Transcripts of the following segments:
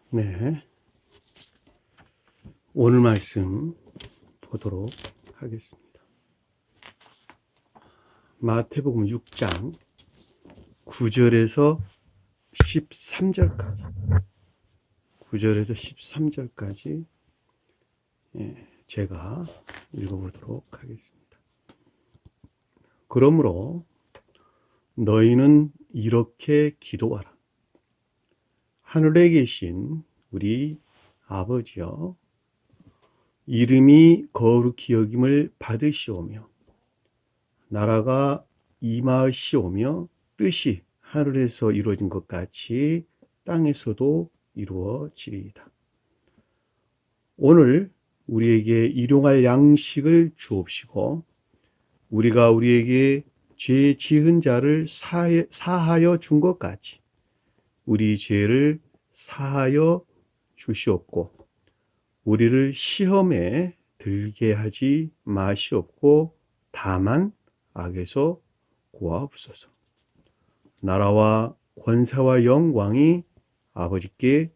네, 오늘 말씀 보도록 하겠습니다. 마태복음 6장 9절에서 13절까지 9절에서 13절까지 제가 읽어보도록 하겠습니다. 그러므로 너희는 이렇게 기도하라. 하늘에 계신 우리 아버지여, 이름이 거룩히 여김을 받으시오며 나라가 임하시오며 뜻이 하늘에서 이루어진 것 같이 땅에서도 이루어지리이다. 오늘 우리에게 일용할 양식을 주옵시고 우리가 우리에게 죄 지은 자를 사하여 준 것 같이 우리 죄를 사하여 주시옵고 우리를 시험에 들게 하지 마시옵고 다만 악에서 구하옵소서. 나라와 권세와 영광이 아버지께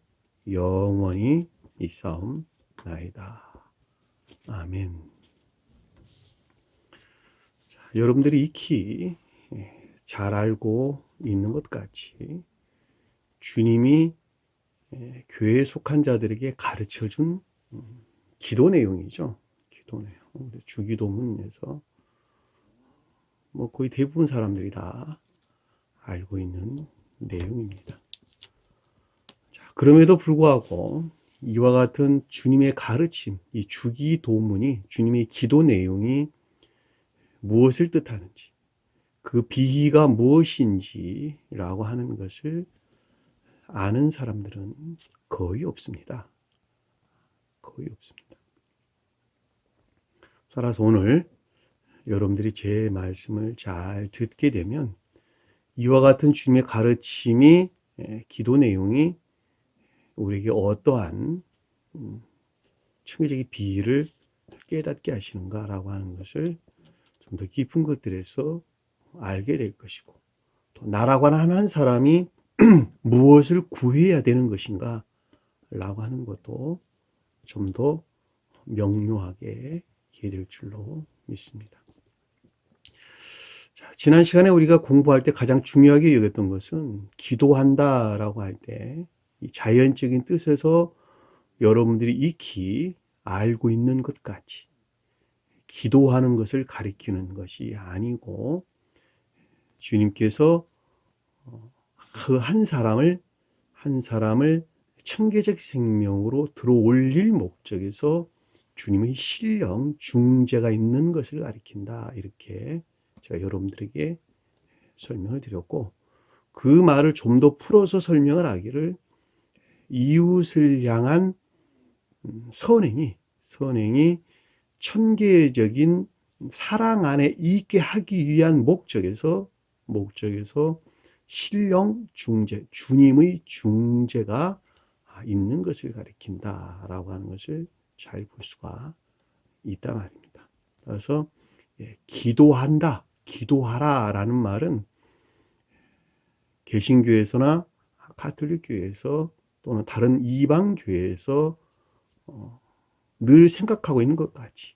영원히 있사옵나이다. 아멘. 자, 여러분들이 익히 잘 알고 있는 것 같이 주님이 교회에 속한 자들에게 가르쳐준 기도 내용이죠. 기도 내용. 주기도문에서 거의 대부분 사람들이 다 알고 있는 내용입니다. 자, 그럼에도 불구하고 이와 같은 주님의 가르침, 이 주기도문이, 주님의 기도 내용이 무엇을 뜻하는지, 그 비희가 무엇인지라고 하는 것을 아는 사람들은 거의 없습니다. 거의 없습니다. 따라서 오늘 여러분들이 제 말씀을 잘 듣게 되면 이와 같은 주님의 가르침이, 기도 내용이 우리에게 어떠한 천국적인 비밀을 깨닫게 하시는가라고 하는 것을 좀 더 깊은 것들에서 알게 될 것이고, 또 나라고 하는 한 사람이 무엇을 구해야 되는 것인가 라고 하는 것도 좀 더 명료하게 이해될 줄로 믿습니다. 자, 지난 시간에 우리가 공부할 때 가장 중요하게 여겼던 것은 기도한다라고 할 때 이 자연적인 뜻에서 여러분들이 익히 알고 있는 것 같이 기도하는 것을 가리키는 것이 아니고 주님께서 그 한 사람을 천계적 생명으로 들어올릴 목적에서 주님의 신령 중재가 있는 것을 가리킨다, 이렇게 제가 여러분들에게 설명을 드렸고, 그 말을 좀 더 풀어서 설명을 하기를 이웃을 향한 선행이 천계적인 사랑 안에 있게 하기 위한 목적에서 신령 중재, 주님의 중재가 있는 것을 가리킨다라고 하는 것을 잘 볼 수가 있단 말입니다. 그래서 기도한다, 기도하라라는 말은 개신교에서나 가톨릭교회에서 또는 다른 이방교회에서 늘 생각하고 있는 것 같이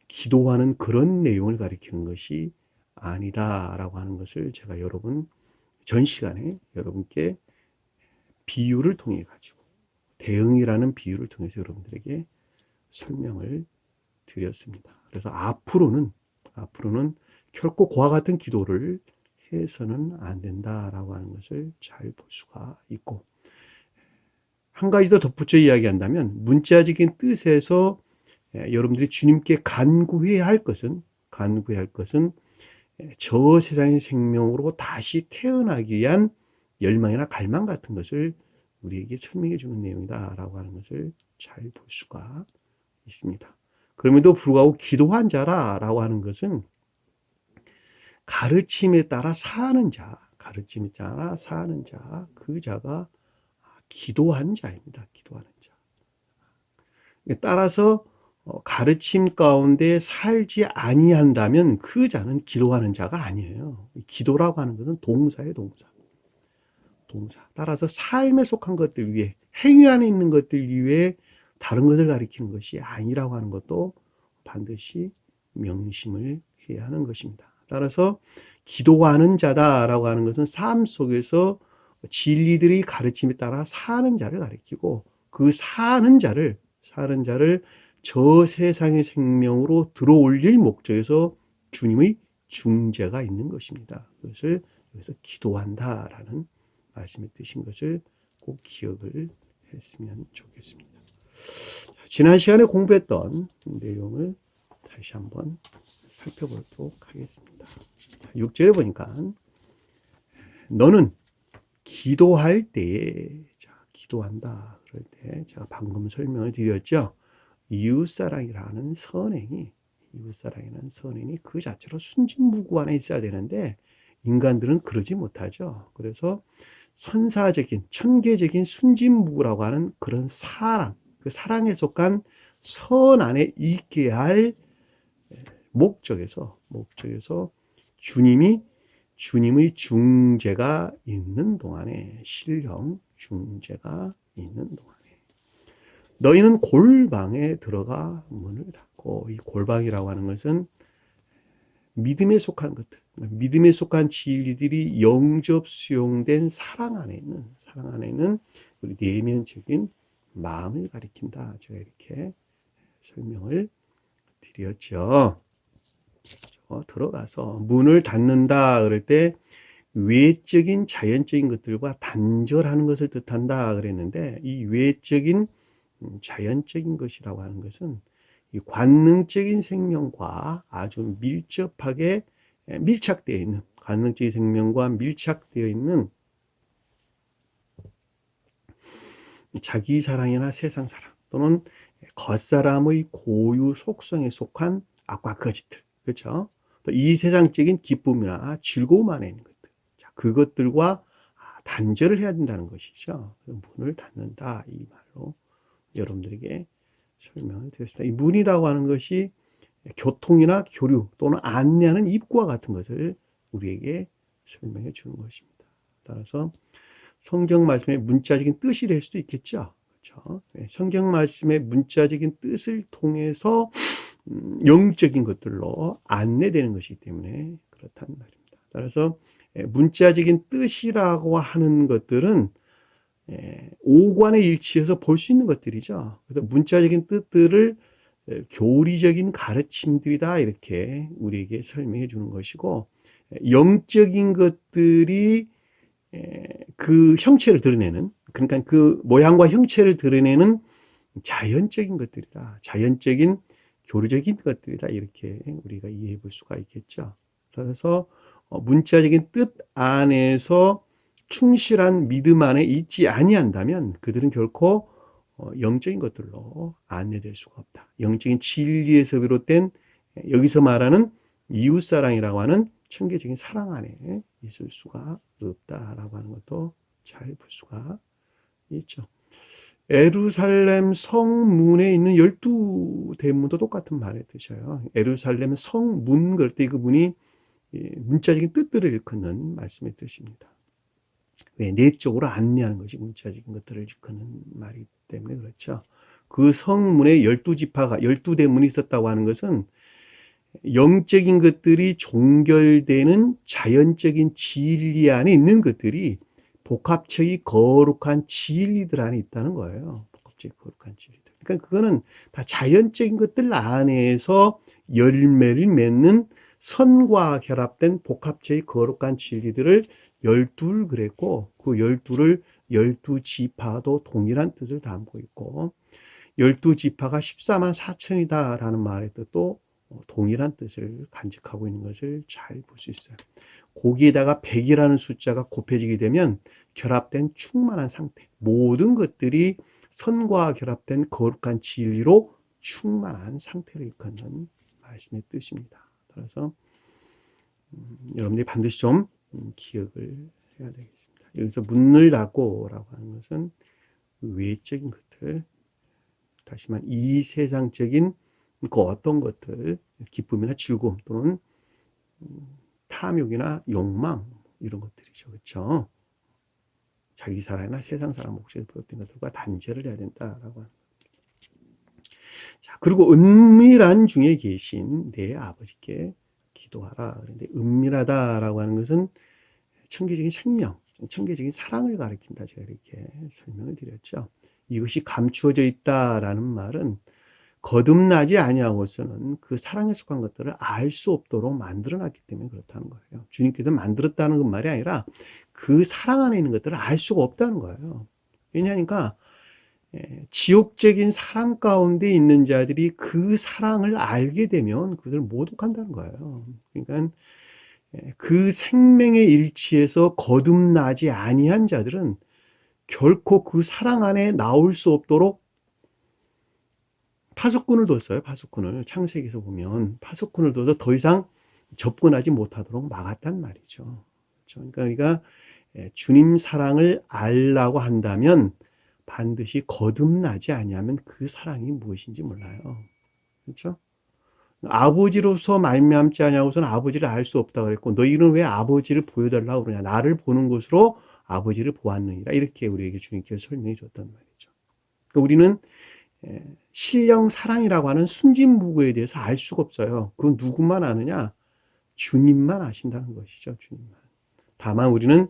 기도하는 그런 내용을 가리키는 것이 아니다라고 하는 것을 제가 전 시간에 여러분께 비유를 통해 가지고 대응이라는 비유를 통해서 여러분들에게 설명을 드렸습니다. 그래서 앞으로는 결코 그와 같은 기도를 해서는 안 된다라고 하는 것을 잘 볼 수가 있고, 한 가지 더 덧붙여 이야기한다면 문자적인 뜻에서 여러분들이 주님께 간구해야 할 것은 저 세상의 생명으로 다시 태어나기 위한 열망이나 갈망 같은 것을 우리에게 설명해 주는 내용이다라고 하는 것을 잘 볼 수가 있습니다. 그럼에도 불구하고 기도한 자라라고 하는 것은 가르침에 따라 사는 자, 그 자가 기도한 자입니다. 기도하는 자. 따라서 가르침 가운데 살지 아니한다면 그 자는 기도하는 자가 아니에요. 기도라고 하는 것은 동사예요, 동사. 따라서 삶에 속한 것들 위에 행위 안에 있는 것들 이외에 다른 것을 가리키는 것이 아니라고 하는 것도 반드시 명심을 해야 하는 것입니다. 따라서 기도하는 자다라고 하는 것은 삶 속에서 진리들이 가르침에 따라 사는 자를 가리키고, 그 사는 자를 저 세상의 생명으로 들어올릴 목적에서 주님의 중재가 있는 것입니다. 그것을 여기서 기도한다라는 말씀의 뜻인 것을 꼭 기억을 했으면 좋겠습니다. 지난 시간에 공부했던 내용을 다시 한번 살펴보도록 하겠습니다. 6절에 보니까 너는 기도할 때에, 자, 기도한다 그럴 때 제가 방금 설명을 드렸죠. 이웃사랑이라는 선행이 그 자체로 순진무구 안에 있어야 되는데 인간들은 그러지 못하죠. 그래서 선사적인 천계적인 순진무구라고 하는 그런 사랑, 그 사랑에 속한 선 안에 있게 할 목적에서 주님의 중재가 있는 동안에, 신령 중재가 있는 동안에 너희는 골방에 들어가 문을 닫고, 이 골방이라고 하는 것은 믿음에 속한 것들, 믿음에 속한 진리들이 영접 수용된 사랑 안에 있는 우리 내면적인 마음을 가리킨다. 제가 이렇게 설명을 드렸죠. 들어가서 문을 닫는다 그럴 때 외적인 자연적인 것들과 단절하는 것을 뜻한다 그랬는데, 이 외적인 자연적인 것이라고 하는 것은 이 관능적인 생명과 아주 밀접하게 밀착되어 있는, 관능적인 생명과 밀착되어 있는 자기 사랑이나 세상 사랑 또는 겉사람의 고유 속성에 속한 악과 거짓들, 그렇죠? 또 이 세상적인 기쁨이나 즐거움 안에 있는 것들, 자, 그것들과 단절을 해야 된다는 것이죠. 문을 닫는다, 이 말로 여러분들에게 설명을 드렸습니다. 이 문이라고 하는 것이 교통이나 교류 또는 안내하는 입구와 같은 것을 우리에게 설명해 주는 것입니다. 따라서 성경 말씀의 문자적인 뜻이 될 수도 있겠죠. 그렇죠? 성경 말씀의 문자적인 뜻을 통해서 영적인 것들로 안내되는 것이기 때문에 그렇다는 말입니다. 따라서 문자적인 뜻이라고 하는 것들은 오관에 일치해서 볼 수 있는 것들이죠. 그래서 문자적인 뜻들을 교리적인 가르침들이다, 이렇게 우리에게 설명해 주는 것이고, 영적인 것들이 그 형체를 드러내는, 그러니까 그 모양과 형체를 드러내는 자연적인 것들이다, 자연적인 교리적인 것들이다, 이렇게 우리가 이해해 볼 수가 있겠죠. 그래서 문자적인 뜻 안에서 충실한 믿음 안에 있지 아니한다면 그들은 결코 영적인 것들로 안내될 수가 없다. 영적인 진리에서 비롯된 여기서 말하는 이웃사랑이라고 하는 천계적인 사랑 안에 있을 수가 없다라고 하는 것도 잘 볼 수가 있죠. 예루살렘 성문에 있는 12대문도 똑같은 말을 드셔요. 예루살렘 성문 그럴 때 그 문이 문자적인 뜻들을 일컫는 말씀의 뜻입니다. 왜? 내적으로 안내하는 것이 문자적인 것들을 일컫는 말이기 때문에 그렇죠. 그 성문에 12지파가 12대문이 있었다고 하는 것은 영적인 것들이 종결되는 자연적인 진리 안에 있는 것들이 복합체의 거룩한 진리들 안에 있다는 거예요. 복합체의 거룩한 진리들. 그러니까 그거는 다 자연적인 것들 안에서 열매를 맺는 선과 결합된 복합체의 거룩한 진리들을 12를 그랬고, 그 12를 12지파도 동일한 뜻을 담고 있고, 12지파가 14만 4천이다라는 말의 뜻도 동일한 뜻을 간직하고 있는 것을 잘 볼 수 있어요. 거기에다가 100이라는 숫자가 곱해지게 되면 결합된 충만한 상태, 모든 것들이 선과 결합된 거룩한 진리로 충만한 상태를 일컫는 말씀의 뜻입니다. 따라서 여러분들이 반드시 좀 기억을 해야 되겠습니다. 여기서 문을 닫고 라고 하는 것은 외적인 것들, 다시 말해 이 세상적인 그 어떤 것들, 기쁨이나 즐거움 또는 탐욕이나 욕망, 이런 것들이죠. 그렇죠? 자기 사랑이나 세상 사랑 목적에서 비롯된 것들과 단절을 해야 된다라고 합니다. 자, 그리고 은밀한 중에 계신 내 아버지께 기도하라. 그런데 은밀하다라고 하는 것은 천계적인 생명, 천계적인 사랑을 가리킨다. 제가 이렇게 설명을 드렸죠. 이것이 감추어져 있다라는 말은 거듭나지 아니하고서는 그 사랑에 속한 것들을 알 수 없도록 만들어놨기 때문에 그렇다는 거예요. 주님께서 만들었다는 그 말이 아니라 그 사랑 안에 있는 것들을 알 수가 없다는 거예요. 왜냐하니까 지옥적인 사랑 가운데 있는 자들이 그 사랑을 알게 되면 그것을 모독한다는 거예요. 그러니까 그 생명의 일치에서 거듭나지 아니한 자들은 결코 그 사랑 안에 나올 수 없도록 파수꾼을 뒀어요. 파수꾼을 창세기에서 보면 파수꾼을 둬서 더 이상 접근하지 못하도록 막았단 말이죠. 그러니까 우리가 주님 사랑을 알라고 한다면 반드시 거듭나지 아니하면 그 사랑이 무엇인지 몰라요. 그렇죠? 아버지로서 말미암지 아니하고서는 아버지를 알 수 없다고 그랬고 너희는 왜 아버지를 보여달라고 그러냐. 나를 보는 것으로 아버지를 보았느니라. 이렇게 우리에게 주님께서 설명해 줬단 말이죠. 그러니까 우리는 신령 사랑이라고 하는 순진무구에 대해서 알 수가 없어요. 그건 누구만 아느냐? 주님만 아신다는 것이죠. 주님만. 다만 우리는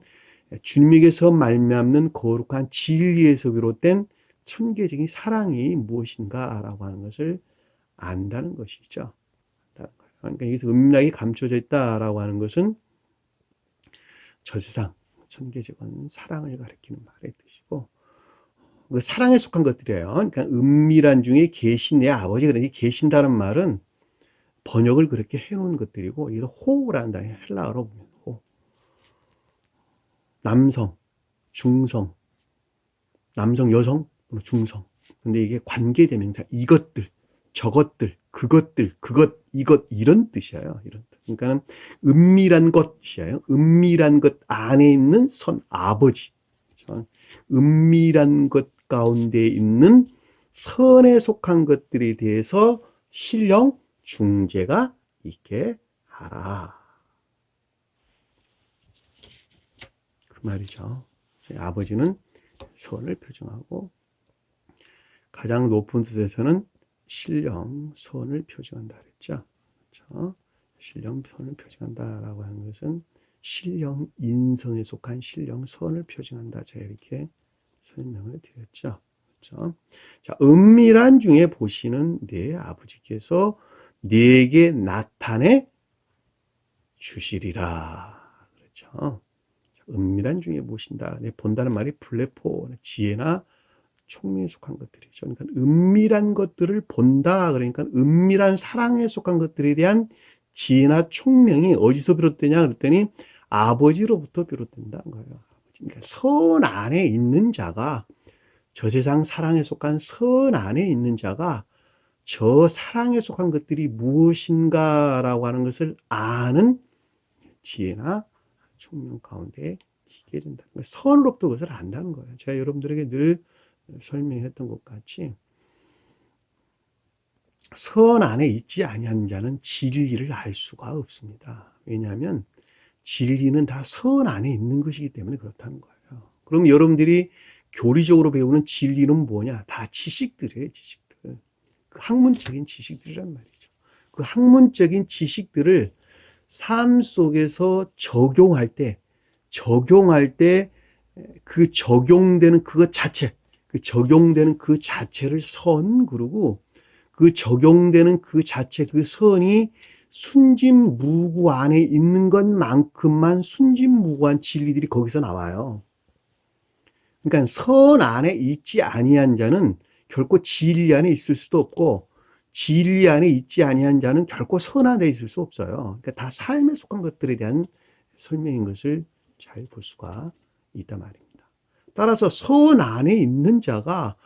주님에게서 말미암는 거룩한 진리에서 비롯된 천계적인 사랑이 무엇인가라고 하는 것을 안다는 것이죠. 그러니까 여기서 은밀하게 감춰져 있다라고 하는 것은 저세상 천계적인 사랑을 가리키는 말의 뜻이고 그 사랑에 속한 것들이에요. 그러니까 은밀한 중에 계신 내 아버지. 그러니 계신다는 말은 번역을 그렇게 해놓은 것들이고 이게 호라는 단어 헬라어로 보면 호. 남성, 중성, 남성, 여성, 중성. 근데 이게 관계대명사 이것들, 저것들, 그것들, 그것, 이것 이런 뜻이에요. 이런 뜻. 그러니까는 은밀한 것이에요. 은밀한 것 안에 있는 선 아버지. 그렇죠? 은밀한 것 가운데 있는 선에 속한 것들에 대해서 신령 중재가 있게 하라. 그 말이죠. 아버지는 선을 표정하고 가장 높은 뜻에서는 신령 선을 표정한다 그랬죠. 그렇죠? 신령 선을 표정한다라고 하는 것은 신령 인성에 속한 신령 선을 표정한다. 제가 이렇게 설명을 드렸죠. 그렇죠? 자, 은밀한 중에 보시는 내 아버지께서 네게 나타내 주시리라. 그렇죠? 은밀한 중에 보신다. 본다는 말이 블레포, 지혜나 총명에 속한 것들이죠. 그러니까 은밀한 것들을 본다. 그러니까 은밀한 사랑에 속한 것들에 대한 지혜나 총명이 어디서 비롯되냐 그랬더니 아버지로부터 비롯된다는 거예요. 그러니까 선 안에 있는 자가 저 세상 사랑에 속한 선 안에 있는 자가 저 사랑에 속한 것들이 무엇인가라고 하는 것을 아는 지혜나 총명 가운데 있게 된다는 거예요. 선으로부터 그것을 안다는 거예요. 제가 여러분들에게 늘 설명했던 것 같이 선 안에 있지 아니한 자는 진리를 알 수가 없습니다. 왜냐하면 진리는 다 선 안에 있는 것이기 때문에 그렇다는 거예요. 그럼 여러분들이 교리적으로 배우는 진리는 뭐냐? 다 지식들이에요, 지식들. 그 학문적인 지식들이란 말이죠. 그 학문적인 지식들을 삶 속에서 적용할 때 그 적용되는 그것 자체, 그 적용되는 그 자체를 선 그러고 그 적용되는 그 자체, 그 선이 순진무구 안에 있는 것만큼만 순진무구한 진리들이 거기서 나와요. 그러니까 선 안에 있지 아니한 자는 결코 진리 안에 있을 수도 없고 진리 안에 있지 아니한 자는 결코 선 안에 있을 수 없어요. 그러니까 다 삶에 속한 것들에 대한 설명인 것을 잘 볼 수가 있단 말입니다. 따라서 선 안에 있는 자가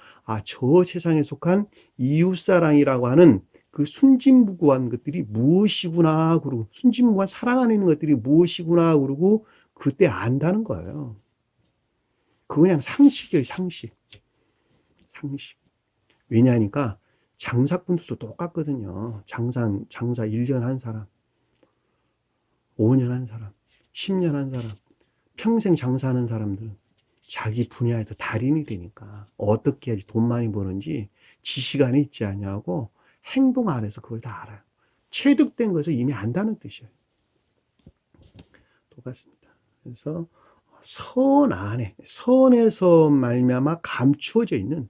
저 세상에 속한 이웃사랑이라고 하는 그 순진무구한 것들이 무엇이구나 그러고 순진무구한 사랑 안에 있는 것들이 무엇이구나 그러고 그때 안다는 거예요. 그거 그냥 상식이에요. 상식. 왜냐하니까 장사꾼들도 똑같거든요. 장사 1년 한 사람, 5년 한 사람, 10년 한 사람, 평생 장사하는 사람들 자기 분야에서 달인이 되니까 어떻게 해야지 돈 많이 버는지 지식 안에 있지 않냐고 행동 안에서 그걸 다 알아요. 체득된 것을 이미 안다는 뜻이에요. 똑같습니다. 그래서 선 안에, 선에서 말미암아 감추어져 있는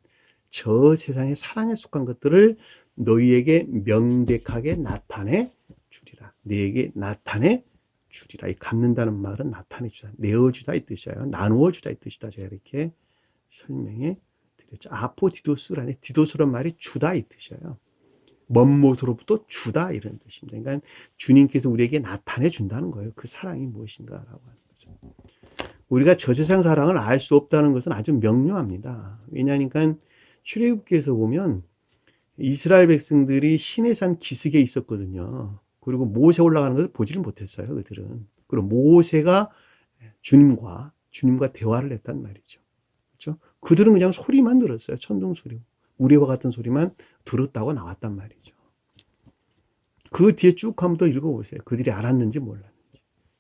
저 세상의 사랑에 속한 것들을 너희에게 명백하게 나타내 주리라. 너희에게 나타내 주리라. 이 갖는다는 말은 나타내 주다, 내어주다 이 뜻이에요. 나누어 주다 이 뜻이다. 제가 이렇게 설명해 드렸죠. 아포디도스라는, 디도스란 말이 주다 이 뜻이에요. 먼 곳으로부터 주다 이런 뜻입니다. 그러니까 주님께서 우리에게 나타내 준다는 거예요. 그 사랑이 무엇인가라고 하는 거죠. 우리가 저 세상 사랑을 알 수 없다는 것은 아주 명료합니다. 왜냐하니까 출애굽기에서 보면 이스라엘 백성들이 시내산 기슭에 있었거든요. 그리고 모세 올라가는 것을 보지를 못했어요. 그들은. 그리고 모세가 주님과 대화를 했단 말이죠. 그렇죠? 그들은 그냥 소리만 들었어요. 천둥 소리, 우리와 같은 소리만 들었다고 나왔단 말이죠. 그 뒤에 쭉 한번 더 읽어보세요. 그들이 알았는지 몰랐는지.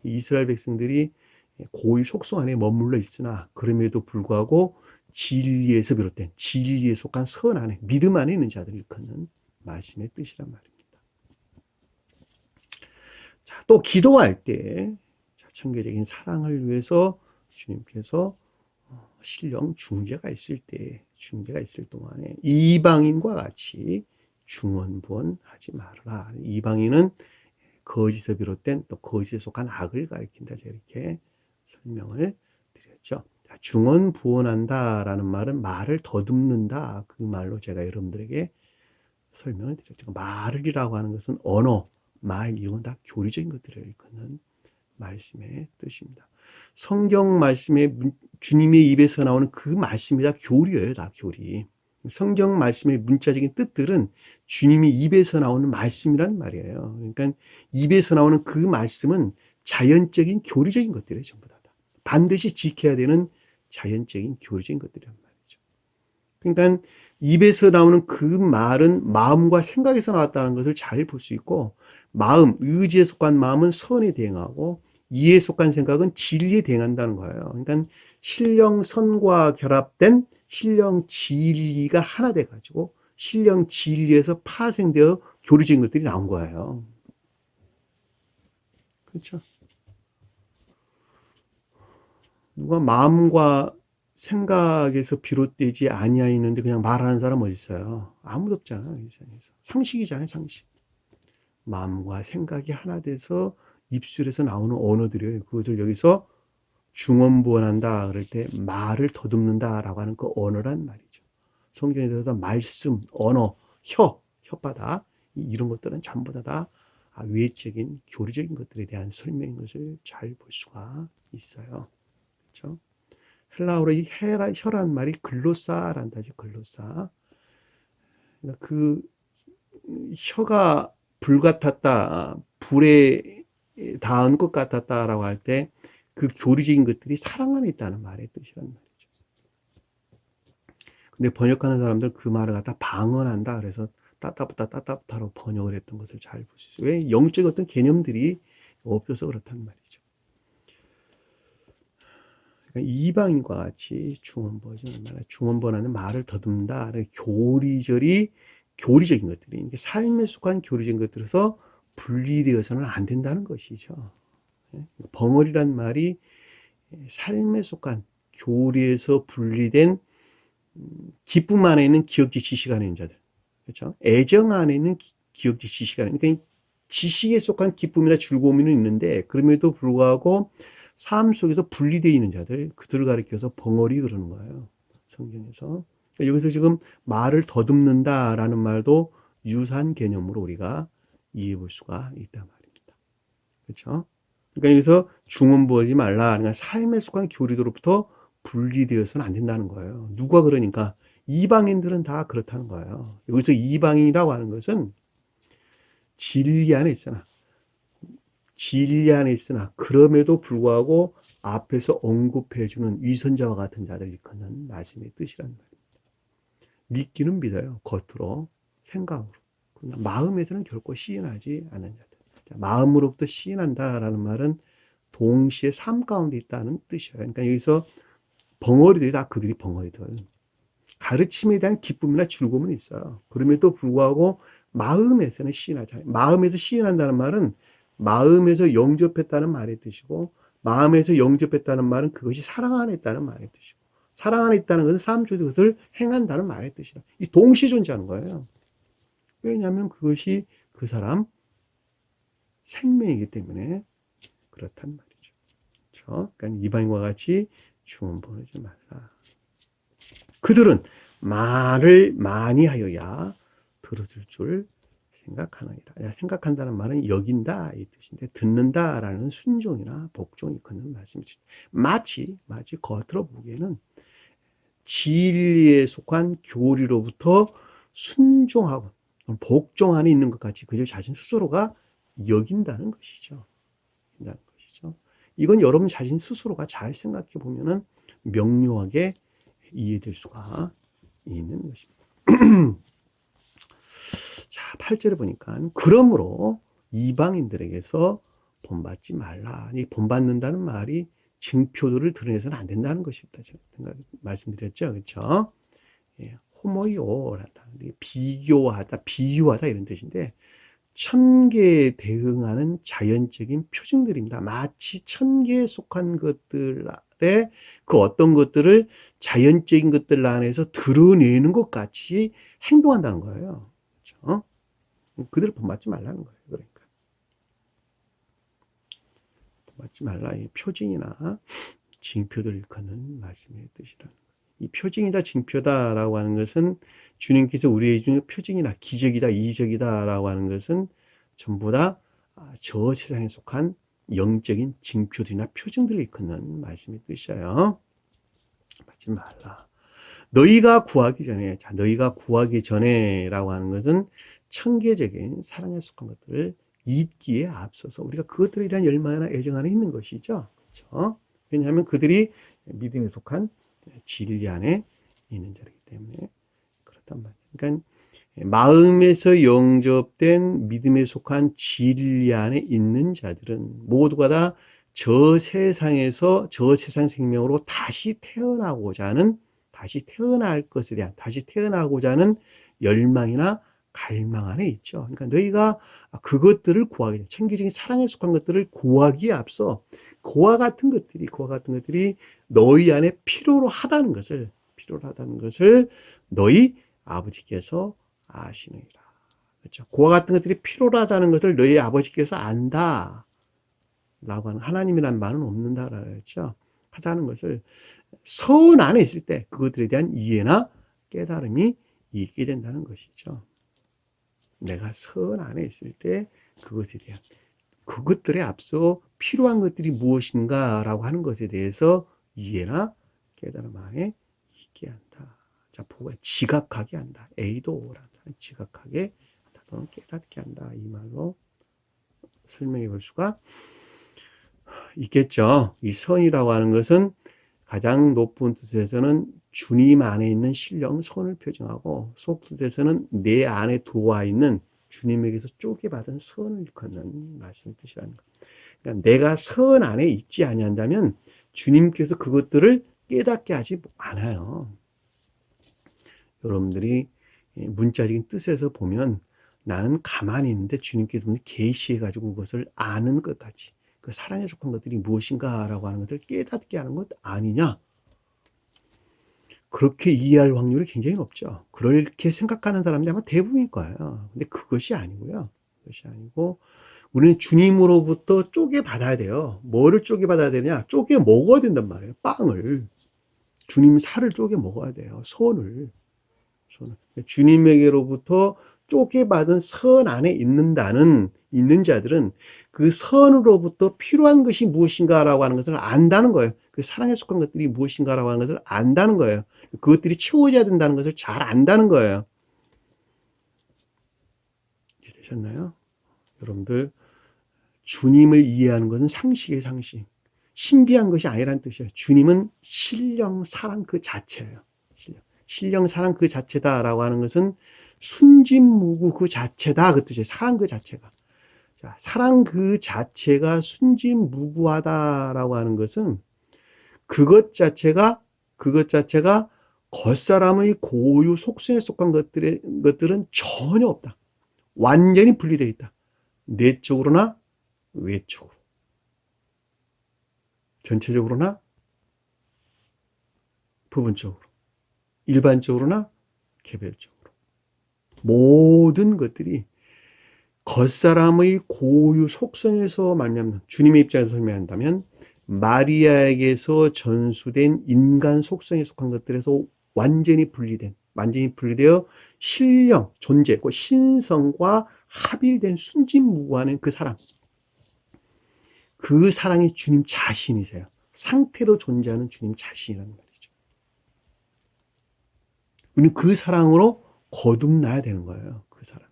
이스라엘 백성들이 고의 속성 안에 머물러 있으나 그럼에도 불구하고 진리에서 비롯된, 진리에 속한 선 안에, 믿음 안에 있는 자들을 일컫는 말씀의 뜻이란 말입니다. 자, 또 기도할 때 청교적인 사랑을 위해서 주님께서 신령 중재가 있을 동안에 이방인과 같이 중언부언하지 말아라. 이방인은 거짓에 비롯된 또 거짓에 속한 악을 가리킨다. 이렇게 설명을 드렸죠. 중언부언한다라는 말은 말을 더듬는다. 그 말로 제가 여러분들에게 설명을 드렸죠. 말을이라고 하는 것은 언어, 말 이건 다 교리적인 것들을 일컫는 말씀의 뜻입니다. 성경 말씀에 주님의 입에서 나오는 그 말씀이 다 교리예요. 다 교리. 성경 말씀의 문자적인 뜻들은 주님이 입에서 나오는 말씀이란 말이에요. 그러니까 입에서 나오는 그 말씀은 자연적인 교리적인 것들이에요. 전부 다. 반드시 지켜야 되는 자연적인 교리적인 것들이란 말이죠. 그러니까 입에서 나오는 그 말은 마음과 생각에서 나왔다는 것을 잘 볼 수 있고, 마음, 의지에 속한 마음은 선에 대응하고 이에 속한 생각은 진리에 대응한다는 거예요. 그러니까 신령선과 결합된 신령 진리가 하나 돼가지고 신령 진리에서 파생되어 교리적인 것들이 나온 거예요. 그렇죠? 누가 마음과 생각에서 비롯되지 아니하였는데 그냥 말하는 사람 어디 있어요? 아무도 없잖아요. 이 세상에서. 상식이잖아요. 상식. 마음과 생각이 하나 돼서 입술에서 나오는 언어들이에요. 그것을 여기서 중언부언한다 그럴 때 말을 더듬는다라고 하는 그 언어란 말이죠. 성경에 들어서 말씀, 언어, 혓바닥 이런 것들은 전부 다 외적인 교리적인 것들에 대한 설명인 것을 잘 볼 수가 있어요. 그렇죠? 헬라어로 이 혀란 말이 글로사라는 단어죠. 글로사. 그러니까 그 혀가 불 같았다, 불에 닿은 것 같았다라고 할 때 그 교리적인 것들이 사랑 안에 있다는 말의 뜻이란 말이죠. 근데 번역하는 사람들 그 말을 갖다 방언한다. 그래서 따따부타로 번역을 했던 것을 잘 볼 수 있어요. 왜? 영적인 어떤 개념들이 없어서 그렇단 말이죠. 그러니까 이방인과 같이 중언부언하는 말을 더듬다. 교리적인 것들이 삶에 속한 교리적인 것들에서 분리되어서는 안 된다는 것이죠. 벙어리란 말이 삶에 속한 교리에서 분리된 기쁨 안에 있는 기억지 지식 안에 있는 자들, 그렇죠? 애정 안에 있는 기억지 지식 안에, 그러니까 지식에 속한 기쁨이나 즐거움은 있는데 그럼에도 불구하고 삶 속에서 분리되어 있는 자들, 그들을 가리켜서 벙어리 그러는 거예요. 성경에서. 그러니까 여기서 지금 말을 더듬는다라는 말도 유사한 개념으로 우리가 이해해 볼 수가 있단 말입니다. 그렇죠? 그러니까 여기서 중언부언하지 말라. 그러니까 삶에 속한 교리로부터 분리되어서는 안 된다는 거예요. 누가 그러니까? 이방인들은 다 그렇다는 거예요. 여기서 이방인이라고 하는 것은 진리 안에 있으나 그럼에도 불구하고 앞에서 언급해주는 위선자와 같은 자들 일컫는 말씀의 뜻이란 말입니다. 믿기는 믿어요. 겉으로, 생각으로. 그러나 마음에서는 결코 시인하지 않는 자들. 마음으로부터 시인한다라는 말은 동시에 삶 가운데 있다는 뜻이에요. 그러니까 여기서 벙어리들이 다 그들이 벙어리들. 가르침에 대한 기쁨이나 즐거움은 있어요. 그럼에도 불구하고 마음에서는 시인하지 않아요. 마음에서 시인한다는 말은 마음에서 영접했다는 말의 뜻이고, 마음에서 영접했다는 말은 그것이 사랑 안에 있다는 말의 뜻이고, 사랑 안에 있다는 것은 삶 속에서 그것을 행한다는 말의 뜻이다. 이 동시에 존재하는 거예요. 왜냐하면 그것이 그 사람 생명이기 때문에 그렇단 말이죠. 그렇죠? 그러니까 이방인과 같이 주문 보내지 말라. 그들은 말을 많이 하여야 들었을 줄 생각하느니라. 생각한다는 말은 여긴다 이 뜻인데, 듣는다라는 순종이나 복종이 있는 말씀이죠. 마치 겉으로 보기에는 진리에 속한 교리로부터 순종하고 복종 안에 있는 것 같이 그저 자신 스스로가 여긴다는 것이죠. 이건 여러분 자신 스스로가 잘 생각해 보면은 명료하게 이해될 수가 있는 것입니다. 자, 8절에 보니까 그러므로 이방인들에게서 본받지 말라. 이 본받는다는 말이 증표들을 드러내서는 안 된다는 것입니다. 제가 말씀드렸죠. 그렇죠? 예, 호모이오라다. 비교하다, 비유하다 이런 뜻인데, 천계에 대응하는 자연적인 표징들입니다. 마치 천계에 속한 것들에 그 어떤 것들을 자연적인 것들 안에서 드러내는 것 같이 행동한다는 거예요. 그렇죠? 그들을 본받지 말라는 거예요. 그러니까 본받지 말라. 이 표징이나 징표들을 일컫는 말씀의 뜻이라는 거예요. 이 표징이다, 징표다라고 하는 것은 주님께서 우리에게 주는 표징이나 기적이다, 이적이다라고 하는 것은 전부 다 저 세상에 속한 영적인 징표들이나 표징들을 일컫는 말씀의 뜻이에요. 받지 말라. 너희가 구하기 전에, 자, 너희가 구하기 전에라고 하는 것은 천계적인 사랑에 속한 것들을 잊기에 앞서서 우리가 그것들에 대한 열망이나 애정 안에 있는 것이죠. 그렇죠? 왜냐하면 그들이 믿음에 속한 진리 안에 있는 자이기 때문에 그렇단 말이에요. 그러니까 마음에서 영접된 믿음에 속한 진리 안에 있는 자들은 모두가 다 저 세상에서 저 세상 생명으로 다시 태어나고자 하는, 다시 태어날 것에 대한, 다시 태어나고자 하는 열망이나 갈망 안에 있죠. 그러니까 너희가 그것들을 구하기 전에, 천기적인 사랑에 속한 것들을 구하기에 앞서 그와 같은 것들이 너희 안에 필요로 하다는 것을 너희 아버지께서 아시느니라. 그렇죠. 그와 같은 것들이 필요로 하다는 것을 너희 아버지께서 안다. 라고 하는, 하나님이란 말은 없는다라고 했죠. 하자는 것을 선 안에 있을 때 그것들에 대한 이해나 깨달음이 있게 된다는 것이죠. 내가 선 안에 있을 때 그것에 대한, 그것들에 앞서 필요한 것들이 무엇인가라고 하는 것에 대해서 이해나 깨달음 안에 있게 한다. 자, 보고 지각하게 한다. 에이도란다. 지각하게 한다. 또는 깨닫게 한다. 이 말로 설명해 볼 수가 있겠죠. 이 선이라고 하는 것은 가장 높은 뜻에서는 주님 안에 있는 신령 선을 표정하고, 속뜻에서는 내 안에 들어와 있는 주님에게서 쪼개받은 선을 일컫는 말씀의 뜻이라는 것. 그러니까 내가 선 안에 있지 아니한다면 주님께서 그것들을 깨닫게 하지 않아요. 여러분들이 문자적인 뜻에서 보면 나는 가만히 있는데 주님께서 계시해가지고 그것을 아는 것 같이, 그 사랑에 속한 것들이 무엇인가라고 하는 것을 깨닫게 하는 것 아니냐? 그렇게 이해할 확률이 굉장히 높죠. 그렇게 생각하는 사람들이 아마 대부분일 거예요. 근데 그것이 아니고요. 그것이 아니고 우리는 주님으로부터 쪼개받아야 돼요. 뭐를 쪼개받아야 되냐? 쪼개 먹어야 된단 말이에요. 빵을. 주님 살을 쪼개 먹어야 돼요. 손을. 주님에게로부터 쪼개받은 선 안에 있는 자들은 그 선으로부터 필요한 것이 무엇인가라고 하는 것을 안다는 거예요. 그 사랑에 속한 것들이 무엇인가라고 하는 것을 안다는 거예요. 그것들이 채워져야 된다는 것을 잘 안다는 거예요. 이해되셨나요? 여러분들, 주님을 이해하는 것은 상식의 상식. 신비한 것이 아니라는 뜻이에요. 주님은 신령 사랑 그 자체예요. 신령 사랑 그 자체다라고 하는 것은 순진무구 그 자체다 그 뜻이에요. 사랑 그 자체가. 자, 사랑 그 자체가 순진무구하다라고 하는 것은 그것 자체가 그것 자체가 겉사람의 고유 속성에 속한 것들은 전혀 없다. 완전히 분리되어 있다. 내적으로나 외적으로. 전체적으로나 부분적으로. 일반적으로나 개별적으로. 모든 것들이 겉사람의 고유 속성에서 말미암는, 주님의 입장에서 설명한다면 마리아에게서 전수된 인간 속성에 속한 것들에서 완전히 분리되어 신령, 존재, 신성과 합일된 순진무구하는 그 사랑. 그 사랑이 주님 자신이세요. 상태로 존재하는 주님 자신이라는 말이죠. 우리는 그 사랑으로 거듭나야 되는 거예요. 그 사랑으로.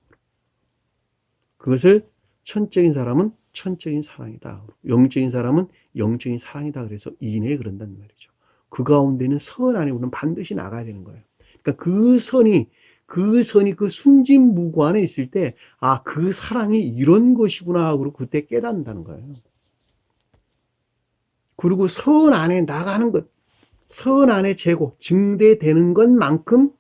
그것을 천적인 사람은 천적인 사랑이다. 영적인 사람은 영적인 사랑이다. 그래서 이내에 그런단 말이죠. 그 가운데는 선 안에 우리는 반드시 나가야 되는 거예요. 그러니까 그 선이 그 순진무구 안에 있을 때, 아, 그 사랑이 이런 것이구나 하고 그때 깨닫는다는 거예요. 그리고 선 안에 나가는 것, 선 안에 재고, 증대되는 것만큼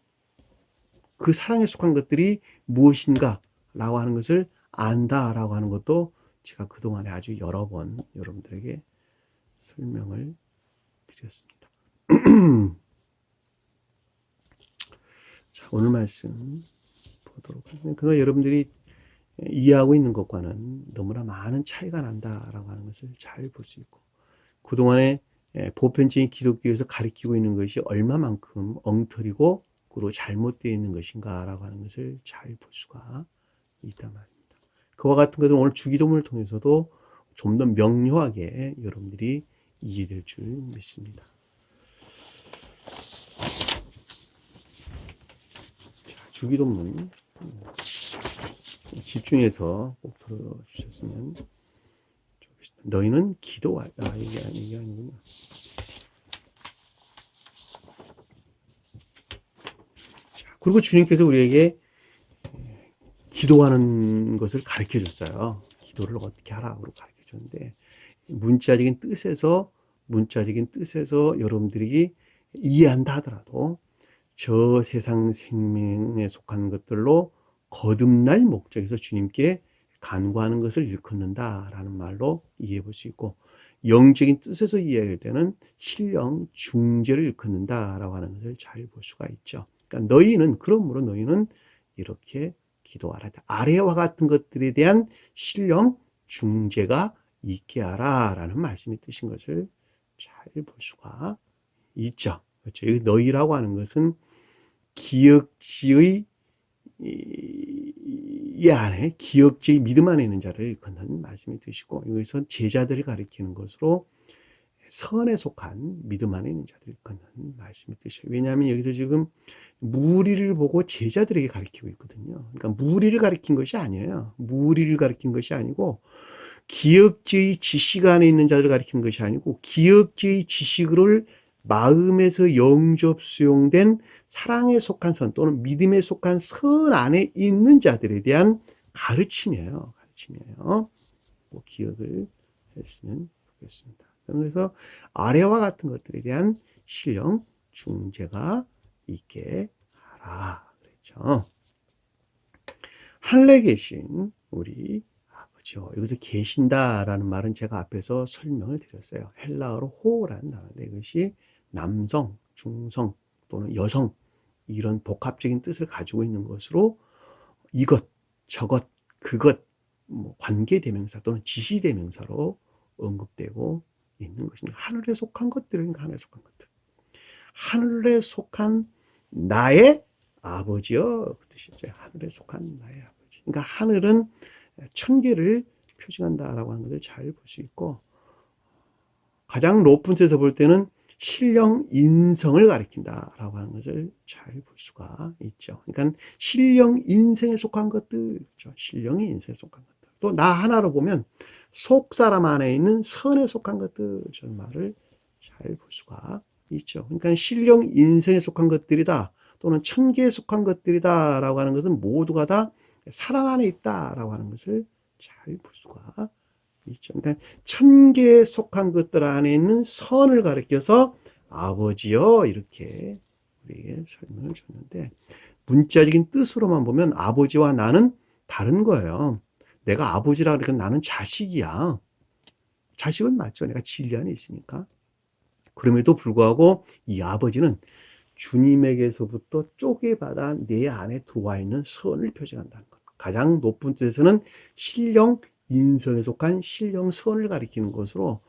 그 사랑에 속한 것들이 무엇인가 라고 하는 것을 안다라고 하는 것도 제가 그동안에 아주 여러 번 여러분들에게 설명을 드렸습니다. 자, 오늘 말씀 보도록 하겠습니다. 그거 여러분들이 이해하고 있는 것과는 너무나 많은 차이가 난다라고 하는 것을 잘 볼 수 있고, 그동안에 보편적인 기독교에서 가르치고 있는 것이 얼마만큼 엉터리고 그리고 잘못되어 있는 것인가라고 하는 것을 잘 볼 수가 있단 말입니다. 그와 같은 것은 오늘 주기도문을 통해서도 좀 더 명료하게 여러분들이 이해될 줄 믿습니다. 자, 주기도문 집중해서 꼭 들어주셨으면 좋겠습니다. 너희는 기도하라. 이게 아니군요. 자, 그리고 주님께서 우리에게 기도하는 것을 가르쳐 줬어요. 기도를 어떻게 하라고 가르쳐 줬는데, 문자적인 뜻에서 여러분들이 이해한다 하더라도 저 세상 생명에 속한 것들로 거듭날 목적에서 주님께 간구하는 것을 일컫는다라는 말로 이해해 볼 수 있고, 영적인 뜻에서 이해할 때는 신령 중재를 일컫는다라고 하는 것을 잘 볼 수가 있죠. 그러니까 그러므로 너희는 이렇게 기도하라. 아래와 같은 것들에 대한 신령 중재가 있게 하라라는 말씀이 뜻인 것을 잘 볼 수가 있죠. 그렇죠. 여기 너희라고 하는 것은 기역지의 이 안에 기역지의 믿음 안에 있는 자를 일컫는 말씀이 뜻이고, 여기서 제자들을 가리키는 것으로 선에 속한 믿음 안에 있는 자들을 일컫는 말씀이 뜻이에요. 왜냐하면 여기서 지금 무리를 보고 제자들에게 가르치고 있거든요. 그러니까 무리를 가르친 것이 아니에요. 무리를 가르친 것이 아니고, 기역지의 지식 안에 있는 자들을 가르치는 것이 아니고, 기역지의 지식을 마음에서 영접 수용된 사랑에 속한 선 또는 믿음에 속한 선 안에 있는 자들에 대한 가르침이에요. 꼭 기억을 했으면 좋겠습니다. 그래서 아래와 같은 것들에 대한 신령 중재가 있게 하라 그랬죠. 하늘에 계신 우리 아버지요. 여기서 계신다라는 말은 제가 앞에서 설명을 드렸어요. 헬라어로 호라는 단어인데, 이것이 남성, 중성 또는 여성 이런 복합적인 뜻을 가지고 있는 것으로 이것, 저것, 그것, 관계대명사 또는 지시대명사로 언급되고 있는 것입니다. 하늘에 속한 것들은 하늘에 속한 것들. 하늘에 속한 나의 아버지요. 그 뜻이죠. 하늘에 속한 나의 아버지. 그러니까 하늘은 천계를 표징한다라고 하는 것을 잘 볼 수 있고, 가장 높은 데서 볼 때는 신령 인성을 가리킨다라고 하는 것을 잘 볼 수가 있죠. 그러니까 신령 인생에 속한 것들, 신령의 인생에 속한 것들. 또 나 하나로 보면 속 사람 안에 있는 선에 속한 것들, 저는 말을 잘 볼 수가 있죠. 그러니까 신령 인생에 속한 것들이다 또는 천계에 속한 것들이다라고 하는 것은 모두가 다 사랑 안에 있다라고 하는 것을 잘 볼 수가 있죠. 그러니까 천계에 속한 것들 안에 있는 선을 가리켜서 아버지여 이렇게 우리에게 설명을 줬는데 문자적인 뜻으로만 보면 아버지와 나는 다른 거예요. 내가 아버지라 그러니까 나는 자식이야. 자식은 맞죠. 내가 진리 안에 있으니까. 그럼에도 불구하고 이 아버지는 주님에게서부터 쪼개받아 내 안에 들어와 있는 선을 표정한다는 것. 가장 높은 뜻에서는 신령 인성에 속한 신령 선을 가리키는 것으로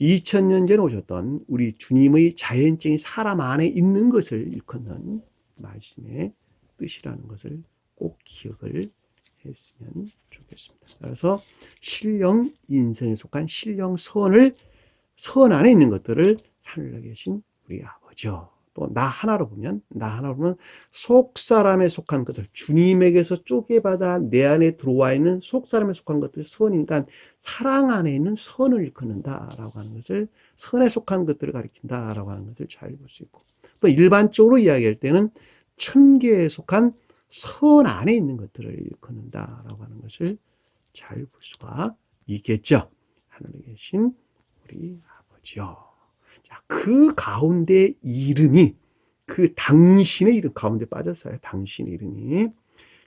2000년 전에 오셨던 우리 주님의 자연적인 사람 안에 있는 것을 일컫는 말씀의 뜻이라는 것을 꼭 기억을 했으면 좋겠습니다. 그래서 신령 인성에 속한 신령 선을 선 안에 있는 것들을 하늘에 계신 우리 아버지요. 또 나 하나로 보면 속 사람에 속한 것들, 주님에게서 쪼개받아 내 안에 들어와 있는 속 사람에 속한 것들 선이니까 사랑 안에 있는 선을 일컫는다라고 하는 것을 선에 속한 것들을 가리킨다라고 하는 것을 잘 볼 수 있고 또 일반적으로 이야기할 때는 천계에 속한 선 안에 있는 것들을 일컫는다라고 하는 것을 잘 볼 수가 있겠죠. 하늘에 계신 우리 아버지요. 자, 그 가운데 이름이 그 당신의 이름 가운데 빠졌어요. 당신의 이름이.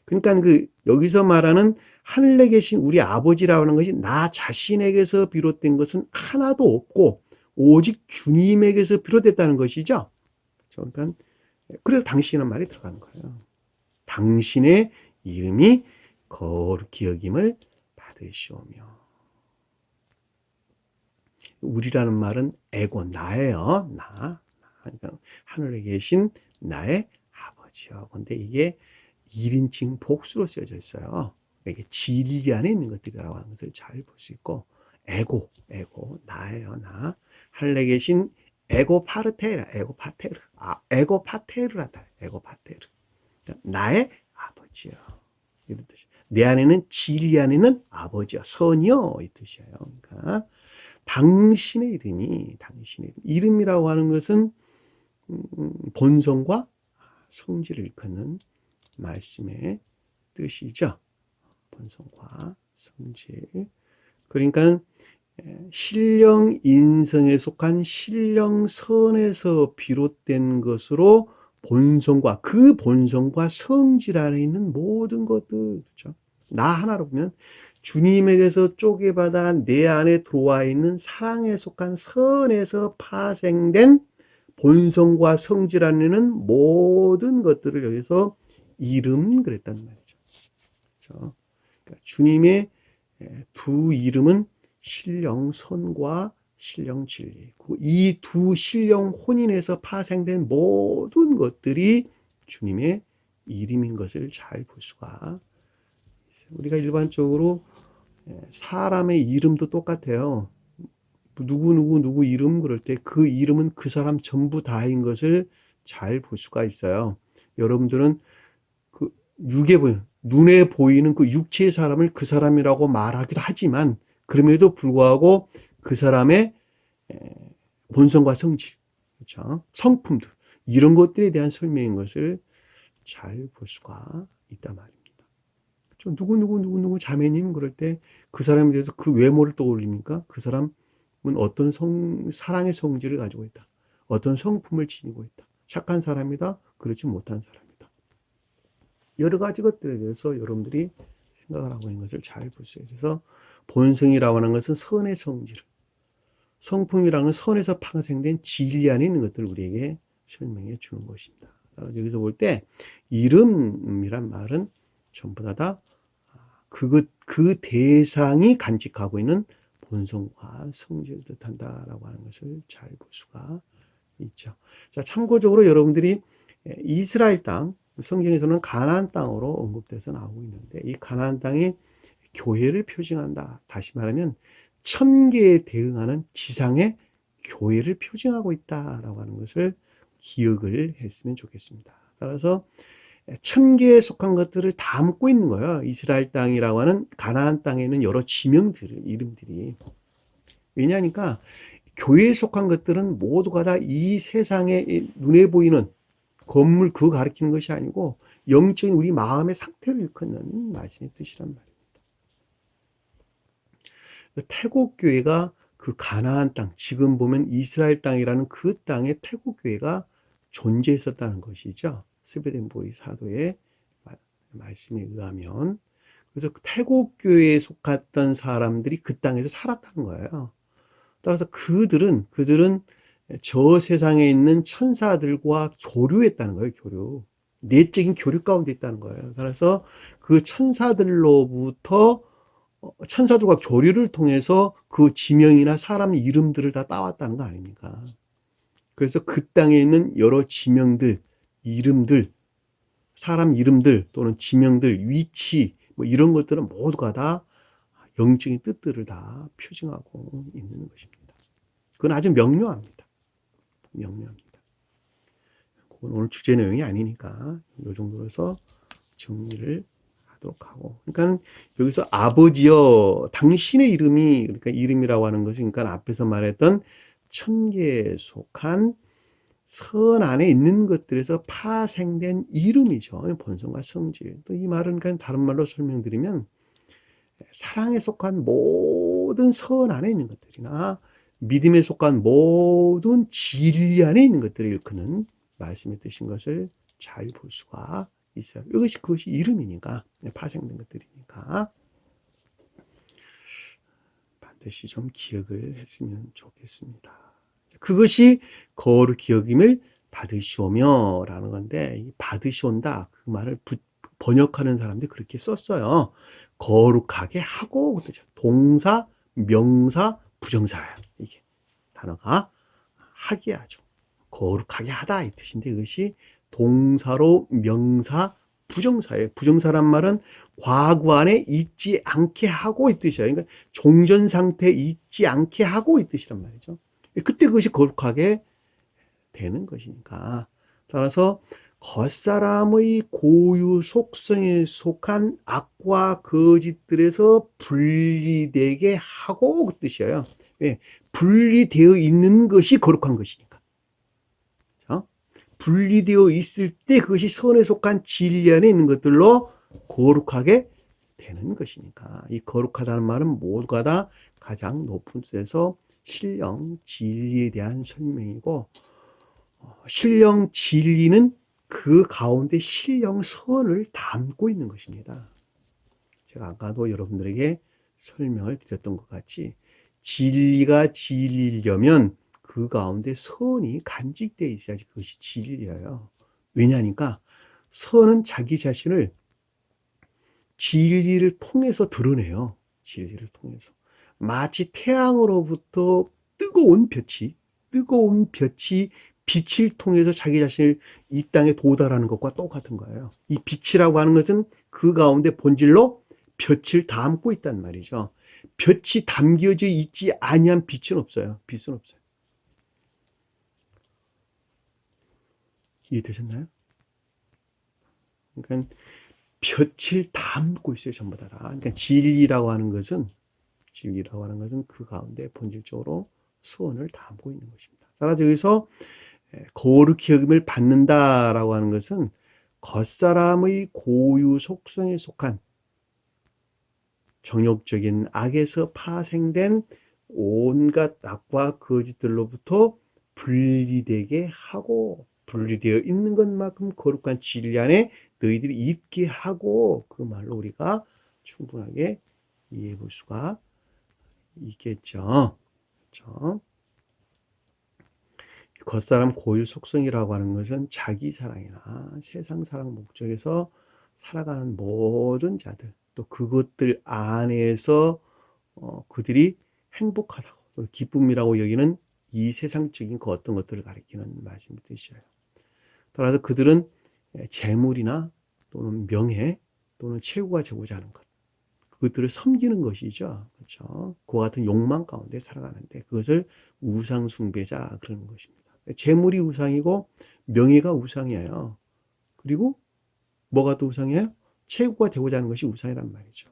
그러니까 여기서 말하는 하늘에 계신 우리 아버지라고 하는 것이 나 자신에게서 비롯된 것은 하나도 없고 오직 주님에게서 비롯됐다는 것이죠. 그러니까 그래서 당신이라는 말이 들어가는 거예요. 당신의 이름이 거룩히 여김을 받으시오며. 우리라는 말은 에고 나예요. 나. 그러니까 하늘에 계신 나의 아버지요. 근데 이게 1인칭 복수로 쓰여져 있어요. 이게 진리 안에 있는 것들이라고 하는 것을 잘 볼 수 있고 에고 나예요. 나. 하늘에 계신 에고 파르테라, 에고 파테르. 에고 파테르라다. 에고 파테르. 그러니까 나의 아버지요. 이런 뜻이. 내 안에는 진리 안에는 아버지요. 선이요. 이 뜻이에요. 그러니까 당신의 이름이 이름이라고 하는 것은 본성과 성질을 일컫는 말씀의 뜻이죠. 본성과 성질. 그러니까 신령 인성에 속한 신령선에서 비롯된 것으로 본성과 그 본성과 성질 안에 있는 모든 것들, 그렇죠? 나 하나로 보면 주님에게서 쪼개받아 내 안에 들어와 있는 사랑에 속한 선에서 파생된 본성과 성질 안에 있는 모든 것들을 여기서 이름 그랬다는 말이죠. 그렇죠? 그러니까 주님의 두 이름은 신령선과 신령진리. 이 두 신령 혼인에서 파생된 모든 것들이 주님의 이름인 것을 잘 볼 수가 있어요. 우리가 일반적으로 사람의 이름도 똑같아요. 누구 이름 그럴 때 그 이름은 그 사람 전부 다인 것을 잘 볼 수가 있어요. 여러분들은 그 눈에 보이는 그 육체의 사람을 그 사람이라고 말하기도 하지만 그럼에도 불구하고 그 사람의 본성과 성질, 그렇죠? 성품들 이런 것들에 대한 설명인 것을 잘 볼 수가 있단 말입니다. 누구 자매님 그럴 때 그 사람에 대해서 그 외모를 떠올립니까? 그 사람은 어떤 사랑의 성질을 가지고 있다. 어떤 성품을 지니고 있다. 착한 사람이다. 그렇지 못한 사람이다. 여러 가지 것들에 대해서 여러분들이 생각을 하고 있는 것을 잘 볼 수 있어요. 그래서 본성이라고 하는 것은 선의 성질, 성품이라는 건 선에서 파생된 진리 안에 있는 것들을 우리에게 설명해 주는 것입니다. 여기서 볼 때 이름이란 말은 전부 다 그 대상이 간직하고 있는 본성과 성질을 뜻한다라고 하는 것을 잘 볼 수가 있죠. 자, 참고적으로 여러분들이 이스라엘 땅, 성경에서는 가나안 땅으로 언급돼서 나오고 있는데 이 가나안 땅이 교회를 표징한다. 다시 말하면 천계에 대응하는 지상의 교회를 표징하고 있다라고 하는 것을 기억을 했으면 좋겠습니다. 따라서 천계에 속한 것들을 담고 있는 거예요. 이스라엘 땅이라고 하는 가나안 땅에는 여러 지명들, 이름들이. 왜냐하니까 교회에 속한 것들은 모두가 다 이 세상에 눈에 보이는 건물 그거 가리키는 것이 아니고 영적인 우리 마음의 상태를 일컫는 말씀의 뜻이란 말입니다. 태국 교회가 그 가나안 땅, 지금 보면 이스라엘 땅이라는 그 땅에 태국교회가 존재했었다는 것이죠. 스베덴보리 사도의 말씀에 의하면. 그래서 태국교회에 속했던 사람들이 그 땅에서 살았다는 거예요. 따라서 그들은 저 세상에 있는 천사들과 교류했다는 거예요. 교류. 내적인 교류 가운데 있다는 거예요. 그래서 그 천사들로부터 천사들과 교류를 통해서 그 지명이나 사람 이름들을 다 따왔다는 거 아닙니까? 그래서 그 땅에 있는 여러 지명들, 이름들, 사람 이름들 또는 지명들, 위치 뭐 이런 것들은 모두가 다 영적인 뜻들을 다 표징하고 있는 것입니다. 그건 아주 명료합니다. 명료합니다. 그건 오늘 주제 내용이 아니니까 이 정도로 해서 정리를 하도록 하고. 그러니까 여기서 아버지여 당신의 이름이, 그러니까 이름이라고 하는 것이 그러니까 앞에서 말했던 천계에 속한 선 안에 있는 것들에서 파생된 이름이죠. 본성과 성질. 또 이 말은 그냥 다른 말로 설명드리면 사랑에 속한 모든 선 안에 있는 것들이나 믿음에 속한 모든 진리 안에 있는 것들을 일컫는 말씀의 뜻인 것을 잘 볼 수가 있어요. 그것이 이름이니까, 파생된 것들이니까 반드시 좀 기억을 했으면 좋겠습니다. 그것이 거룩히 여김을 받으시오며 라는 건데, 이 받으시온다 그 말을 번역하는 사람들이 그렇게 썼어요. 거룩하게 하고, 동사, 명사, 부정사예요. 이게 단어가 하게 하죠. 거룩하게 하다 이 뜻인데, 이것이 동사로 명사, 부정사예요. 부정사란 말은 과거 안에 있지 않게 하고 이 뜻이에요. 그러니까 종전 상태에 있지 않게 하고 이 뜻이란 말이죠. 그때 그것이 거룩하게 되는 것이니까. 따라서 겉사람의 고유 속성에 속한 악과 거짓들에서 분리되게 하고 그 뜻이에요. 왜? 분리되어 있는 것이 거룩한 것이니까. 분리되어 있을 때 그것이 선에 속한 진리 안에 있는 것들로 거룩하게 되는 것이니까. 이 거룩하다는 말은 모두가 다 가장 높은 뜻에서 신령, 진리에 대한 설명이고, 신령, 진리는 그 가운데 신령, 선을 담고 있는 것입니다. 제가 아까도 여러분들에게 설명을 드렸던 것 같이 진리가 진리려면 그 가운데 선이 간직되어 있어야지 그것이 진리예요. 왜냐하니까 선은 자기 자신을 진리를 통해서 드러내요. 진리를 통해서. 마치 태양으로부터 뜨거운 빛이 빛을 통해서 자기 자신을 이 땅에 도달하는 것과 똑같은 거예요. 이 빛이라고 하는 것은 그 가운데 본질로 빛을 담고 있단 말이죠. 빛이 담겨져 있지 아니한 빛은 없어요. 빛은 없어요. 이해되셨나요? 그러니까 빛을 담고 있어요. 전부 다. 그러니까 진리라고 하는 것은 그 가운데 본질적으로 소원을 담고 있는 것입니다. 따라서 여기서 거룩히 여김을 받는다라고 하는 것은 겉사람의 고유 속성에 속한 정욕적인 악에서 파생된 온갖 악과 거짓들로부터 분리되게 하고, 분리되어 있는 것만큼 거룩한 진리 안에 너희들이 있게 하고, 그 말로 우리가 충분하게 이해해 볼 수가 있겠죠. 그렇죠? 겉사람 고유 속성이라고 하는 것은 자기 사랑이나 세상 사랑 목적에서 살아가는 모든 자들, 또 그것들 안에서 그들이 행복하다고 기쁨이라고 여기는 이 세상적인 그 어떤 것들을 가리키는 말씀의 뜻이에요. 따라서 그들은 재물이나 또는 명예 또는 최고가 되고자 하는 것, 그것들을 섬기는 것이죠. 그렇죠? 그와 같은 욕망 가운데 살아가는데 그것을 우상 숭배자 그러는 것입니다. 재물이 우상이고 명예가 우상이에요. 그리고 뭐가 또 우상이에요? 최고가 되고자 하는 것이 우상이란 말이죠.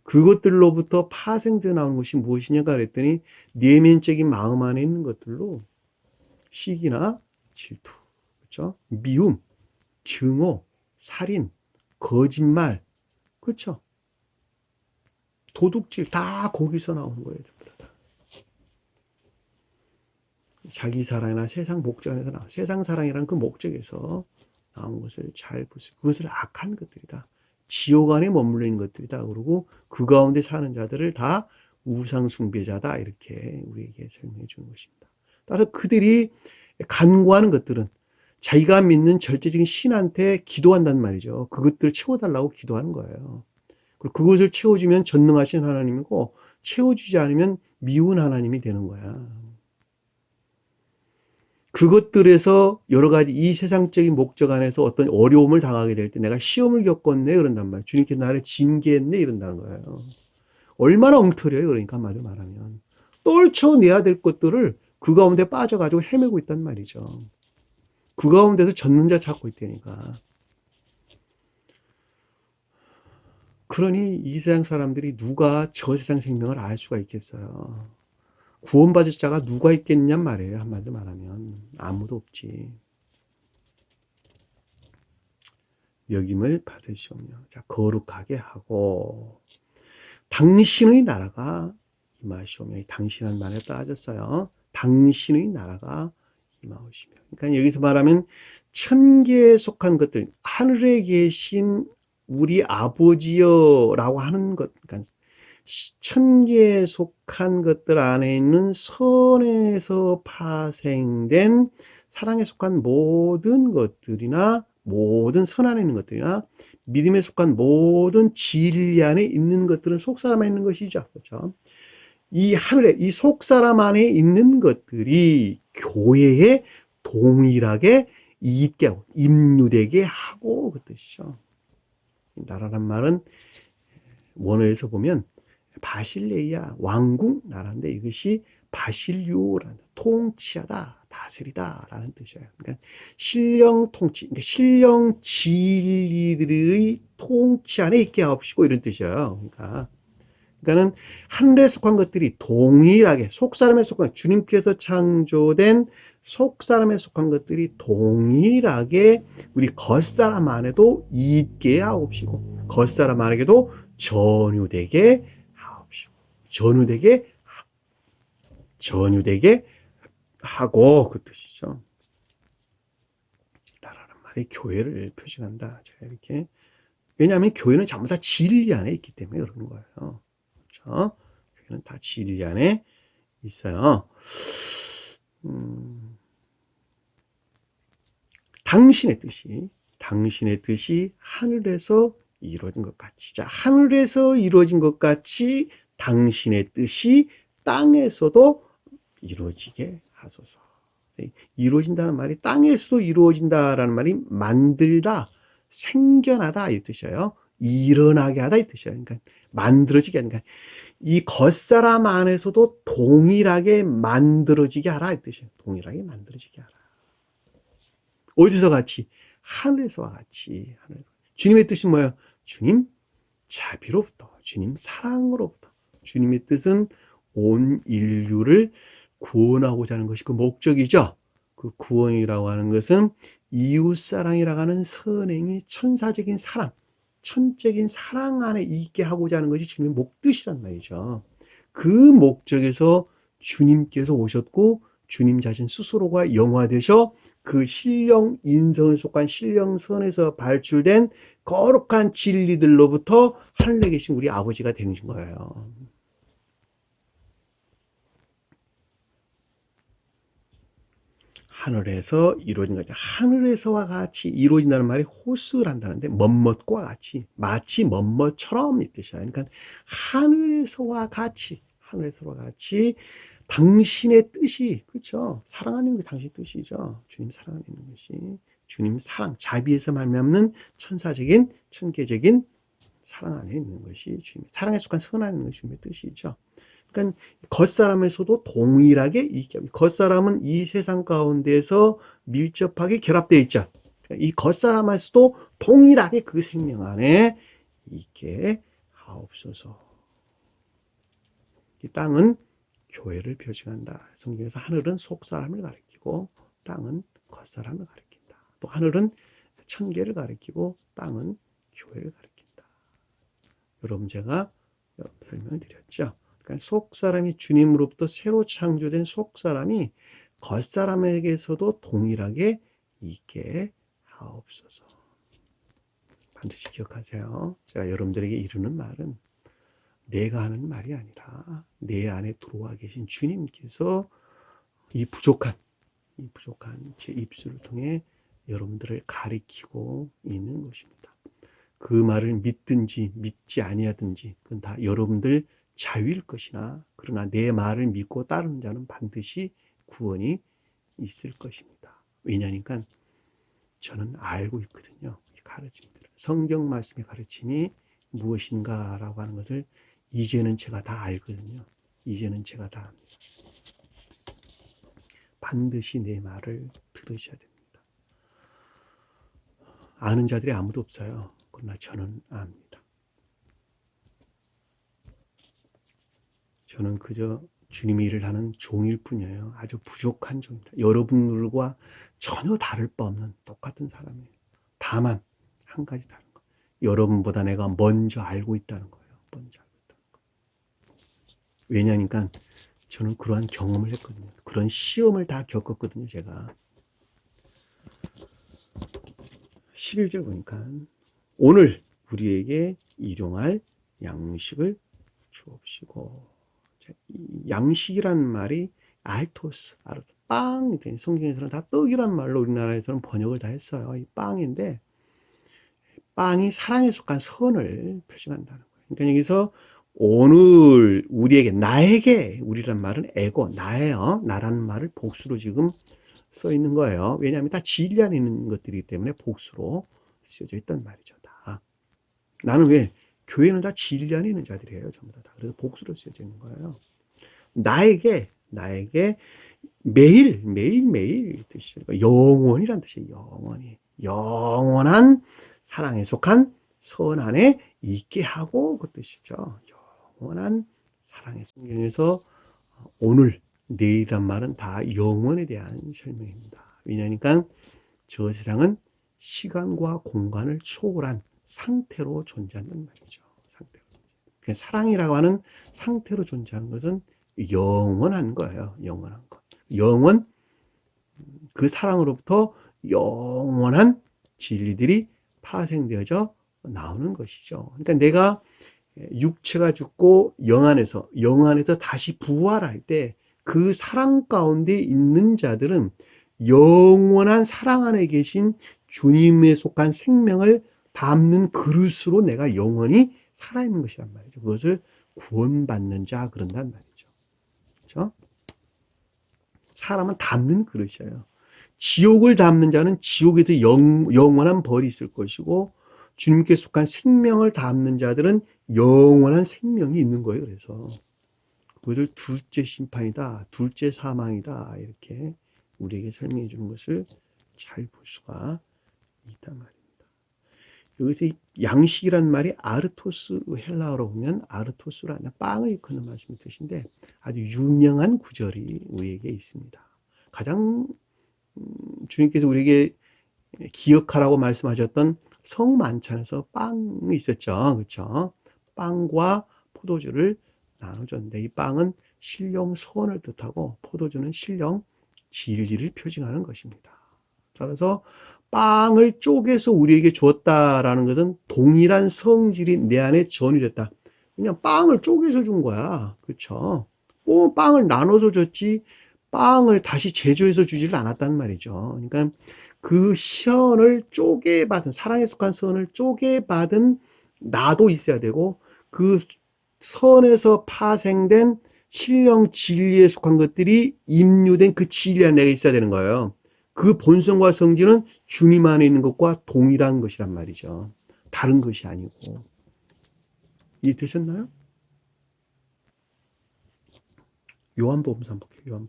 그것들로부터 파생되어 나오는 것이 무엇이냐가 그랬더니 내면적인 마음 안에 있는 것들로 시기나 질투, 그렇죠? 미움, 증오, 살인, 거짓말, 그렇죠? 도둑질 다 거기서 나오는 거예요. 자기 사랑이나 세상 목적에서 나온 세상 사랑이라는 그 목적에서 나온 것을 잘 보세요. 그것을 악한 것들이다. 지옥 안에 머물러 있는 것들이다. 그러고 그 가운데 사는 자들을 다 우상 숭배자다. 이렇게 우리에게 설명해 주는 것입니다. 따라서 그들이 간구하는 것들은 자기가 믿는 절대적인 신한테 기도한단 말이죠. 그것들을 채워달라고 기도하는 거예요. 그리고 그것을 채워주면 전능하신 하나님이고 채워주지 않으면 미운 하나님이 되는 거야. 그것들에서 여러 가지 이 세상적인 목적 안에서 어떤 어려움을 당하게 될 때 내가 시험을 겪었네 그런단 말이에요. 주님께서 나를 징계했네 이런다는 거예요. 얼마나 엉터리예요. 그러니까 한마디로 말하면 떨쳐내야 될 것들을 그 가운데 빠져가지고 헤매고 있단 말이죠. 그 가운데서 젖는 자 찾고 있다니까. 그러니 이 세상 사람들이 누가 저 세상 생명을 알 수가 있겠어요. 구원받을 자가 누가 있겠냔 말이에요. 한마디로 말하면 아무도 없지. 여김을 받으시오며 자 거룩하게 하고 당신의 나라가 임하시오며 당신한 말에 따졌어요. 당신의 나라가 임하시오며 그러니까 여기서 말하면 천계에 속한 것들 하늘에 계신 우리 아버지여라고 하는 것 그러니까 천계에 속한 것들 안에 있는 선에서 파생된 사랑에 속한 모든 것들이나 모든 선 안에 있는 것들이나 믿음에 속한 모든 진리 안에 있는 것들은 속사람 안에 있는 것이죠. 그렇죠? 이 하늘에 이 속사람 안에 있는 것들이 교회에 동일하게 있게 하고 임류되게 하고 그 뜻이죠. 나라란 말은 원어에서 보면 바실레이아 왕궁 나라인데 이것이 바실류라는 통치하다 다스리다라는 뜻이에요. 그러니까 신령 통치, 그러니까 신령 진리들의 통치 안에 있게 하옵시고 이런 뜻이에요. 그러니까는 하늘에 속한 것들이 동일하게 속사람에 속한 주님께서 창조된 속사람에 속한 것들이 동일하게 우리 겉사람 안에도 있게 하옵시고 겉사람 안에게도 전유되게 하옵시고 전유되게 하고 그 뜻이죠. 나라는 말이 교회를 표시한다. 제가 이렇게 왜냐하면 교회는 전부 다 진리 안에 있기 때문에 그러는 거예요. 그렇죠? 교회는 다 진리 안에 있어요. 당신의 뜻이 하늘에서 이루어진 것 같이. 자, 하늘에서 이루어진 것 같이 당신의 뜻이 땅에서도 이루어지게 하소서. 이루어진다는 말이 땅에서도 이루어진다라는 말이 만들다, 생겨나다 이 뜻이에요. 일어나게 하다 이 뜻이에요. 그러니까 만들어지게 하는 거니까 이 겉사람 안에서도 동일하게 만들어지게 하라 이 뜻이에요. 동일하게 만들어지게 하라. 어디서 같이? 하늘에서와 같이. 주님의 뜻은 뭐예요? 주님 자비로부터, 주님 사랑으로부터. 주님의 뜻은 온 인류를 구원하고자 하는 것이 그 목적이죠. 그 구원이라고 하는 것은 이웃사랑이라고 하는 선행이 천사적인 사랑, 천적인 사랑 안에 있게 하고자 하는 것이 주님의 목뜻이란 말이죠. 그 목적에서 주님께서 오셨고 주님 자신 스스로가 영화되셔 그 신령 인성에 속한 신령선에서 발출된 거룩한 진리들로부터 하늘에 계신 우리 아버지가 되는 거예요. 하늘에서 이루어진 거죠. 하늘에서와 같이 이루어진다는 말이 호스란다는데 멋멋과 같이 마치 멋멋처럼 이 뜻이야. 그러니까 하늘에서와 같이 당신의 뜻이 그렇죠. 사랑하는 게 당신의 뜻이죠. 주님 사랑하는 것이 주님 사랑 자비에서 말미암는 천사적인 천계적인 사랑 안에 있는 것이 주님 사랑에 속한 선 안에 있는 것이 주님의 뜻이죠. 그러니까 겉사람에서도 동일하게 있게 합니다. 겉사람은 이 세상 가운데서 밀접하게 결합되어 있죠. 이 겉사람에서도 동일하게 그 생명 안에 있게 하옵소서. 이 땅은 교회를 표시한다. 성경에서 하늘은 속사람을 가리키고 땅은 겉사람을 가리킨다. 또 하늘은 천계를 가리키고 땅은 교회를 가리킨다. 여러분 제가 설명을 드렸죠. 그러니까 속사람이 주님으로부터 새로 창조된 속사람이 겉사람에게서도 동일하게 있게 하옵소서. 반드시 기억하세요. 제가 여러분들에게 이르는 말은 내가 하는 말이 아니라 내 안에 들어와 계신 주님께서 이 부족한 제 입술을 통해 여러분들을 가리키고 있는 것입니다. 그 말을 믿든지 믿지 아니하든지 그건 다 여러분들 자유일 것이나, 그러나 내 말을 믿고 따르는 자는 반드시 구원이 있을 것입니다. 왜냐하니까 저는 알고 있거든요. 이 가르침들을. 성경 말씀의 가르침이 무엇인가라고 하는 것을 이제는 제가 다 알거든요. 이제는 제가 다 압니다. 반드시 내 말을 들으셔야 됩니다. 아는 자들이 아무도 없어요. 그러나 저는 압니다. 저는 그저 주님의 일을 하는 종일 뿐이에요. 아주 부족한 종입니다. 여러분들과 전혀 다를 바 없는 똑같은 사람이에요. 다만 한 가지 다른 거, 여러분보다 내가 먼저 알고 있다는 거예요. 먼저 알고 있다는 거. 왜냐니까 저는 그러한 경험을 했거든요. 그런 시험을 다 겪었거든요. 제가 11절 보니까 오늘 우리에게 일용할 양식을 주옵시고, 양식이란 말이 알토스, 빵, 성경에서는 다 떡이란 말로 우리나라에서는 번역을 다 했어요. 이 빵인데, 빵이 사랑에 속한 선을 표시한다는 거예요. 그러니까 여기서 오늘 우리에게, 나에게, 우리란 말은 에고, 나예요. 나라는 말을 복수로 지금 써 있는 거예요. 왜냐하면 다 진리 안에 있는 것들이기 때문에 복수로 쓰여져 있단 말이죠. 다. 나는 왜? 교회는 다 진리 안에 있는 자들이에요. 전부 다. 그래서 복수로 쓰여져 있는 거예요. 나에게 매일 뜻이 영원이란 뜻이에요. 영원한 사랑에 속한 선 안에 있게 하고, 그 뜻이죠. 영원한 사랑의 성경에서 오늘, 내일이란 말은 다 영원에 대한 설명입니다. 왜냐하니까 저 세상은 시간과 공간을 초월한 상태로 존재한다는 말이죠. 상태로. 사랑이라고 하는 상태로 존재하는 것은 영원한 거예요. 영원한 것. 영원, 그 사랑으로부터 영원한 진리들이 파생되어져 나오는 것이죠. 그러니까 내가 육체가 죽고 영 안에서 다시 부활할 때 그 사랑 가운데 있는 자들은 영원한 사랑 안에 계신 주님에 속한 생명을 담는 그릇으로 내가 영원히 살아있는 것이란 말이죠. 그것을 구원받는 자 그런단 말이죠. 그렇죠? 사람은 담는 그릇이에요. 지옥을 담는 자는 지옥에도 영원한 벌이 있을 것이고, 주님께 속한 생명을 담는 자들은 영원한 생명이 있는 거예요. 그래서 그것을 둘째 심판이다, 둘째 사망이다, 이렇게 우리에게 설명해 주는 것을 잘 볼 수가 있단 말입니다. 여기서 양식이란 말이 아르토스, 헬라어로 보면 아르토스라는 빵을 일컫는 말씀의 뜻인데, 아주 유명한 구절이 우리에게 있습니다. 가장 주님께서 우리에게 기억하라고 말씀하셨던 성만찬에서 빵이 있었죠. 그렇죠? 빵과 포도주를 나눠줬는데, 이 빵은 신령 소원을 뜻하고 포도주는 신령 진리를 표징하는 것입니다. 따라서 빵을 쪼개서 우리에게 주었다라는 것은 동일한 성질이 내 안에 전이됐다. 그냥 빵을 쪼개서 준 거야. 그렇죠? 빵을 나눠서 줬지 빵을 다시 제조해서 주지를 않았단 말이죠. 그러니까 그 선을 쪼개받은, 사랑에 속한 선을 쪼개받은 나도 있어야 되고, 그 선에서 파생된 신령 진리에 속한 것들이 임류된 그 진리 안에 내가 있어야 되는 거예요. 그 본성과 성질은 주님 안에 있는 것과 동일한 것이란 말이죠. 다른 것이 아니고. 이해되셨나요? 요한복음서 한번 볼게요.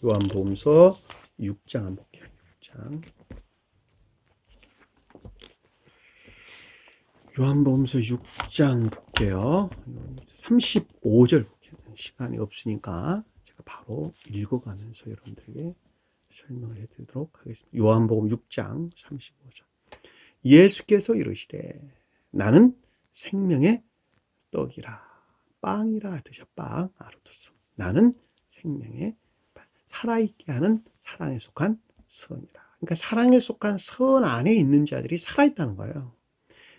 요한복음서 6장 한번 볼게요. 6장. 요한복음서 6장 볼게요. 35절 볼게요. 시간이 없으니까 제가 바로 읽어가면서 여러분들에게 설명을 해드리도록 하겠습니다. 요한복음 6장 35절. 예수께서 이르시되 나는 생명의 떡이라. 빵이라 하듯이 빵, 아르토스. 나는 생명의 살아있게 하는 사랑에 속한 선이라. 그러니까 사랑에 속한 선 안에 있는 자들이 살아있다는 거예요.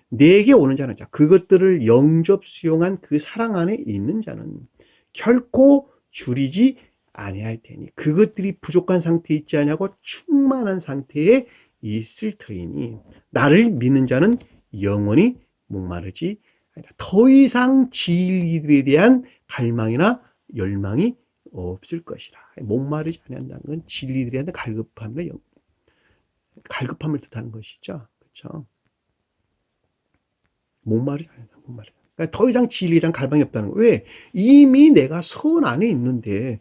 내게 오는 자는 자, 그것들을 영접 수용한 그 사랑 안에 있는 자는 결코 줄이지 아니할 테니 그것들이 부족한 상태에 있지 아니하고 충만한 상태에 있을 터이니 나를 믿는 자는 영원히 목마르지 아니라. 더 이상 진리들에 대한 갈망이나 열망이 없을 것이라. 목마르지 아니한다는 건 진리들에 대한 갈급함을 뜻하는 것이죠. 그렇죠? 목마르지 않는다. 목마르지. 그러니까 더 이상 진리에 대한 갈망이 없다는 거예요. 왜? 이미 내가 선 안에 있는데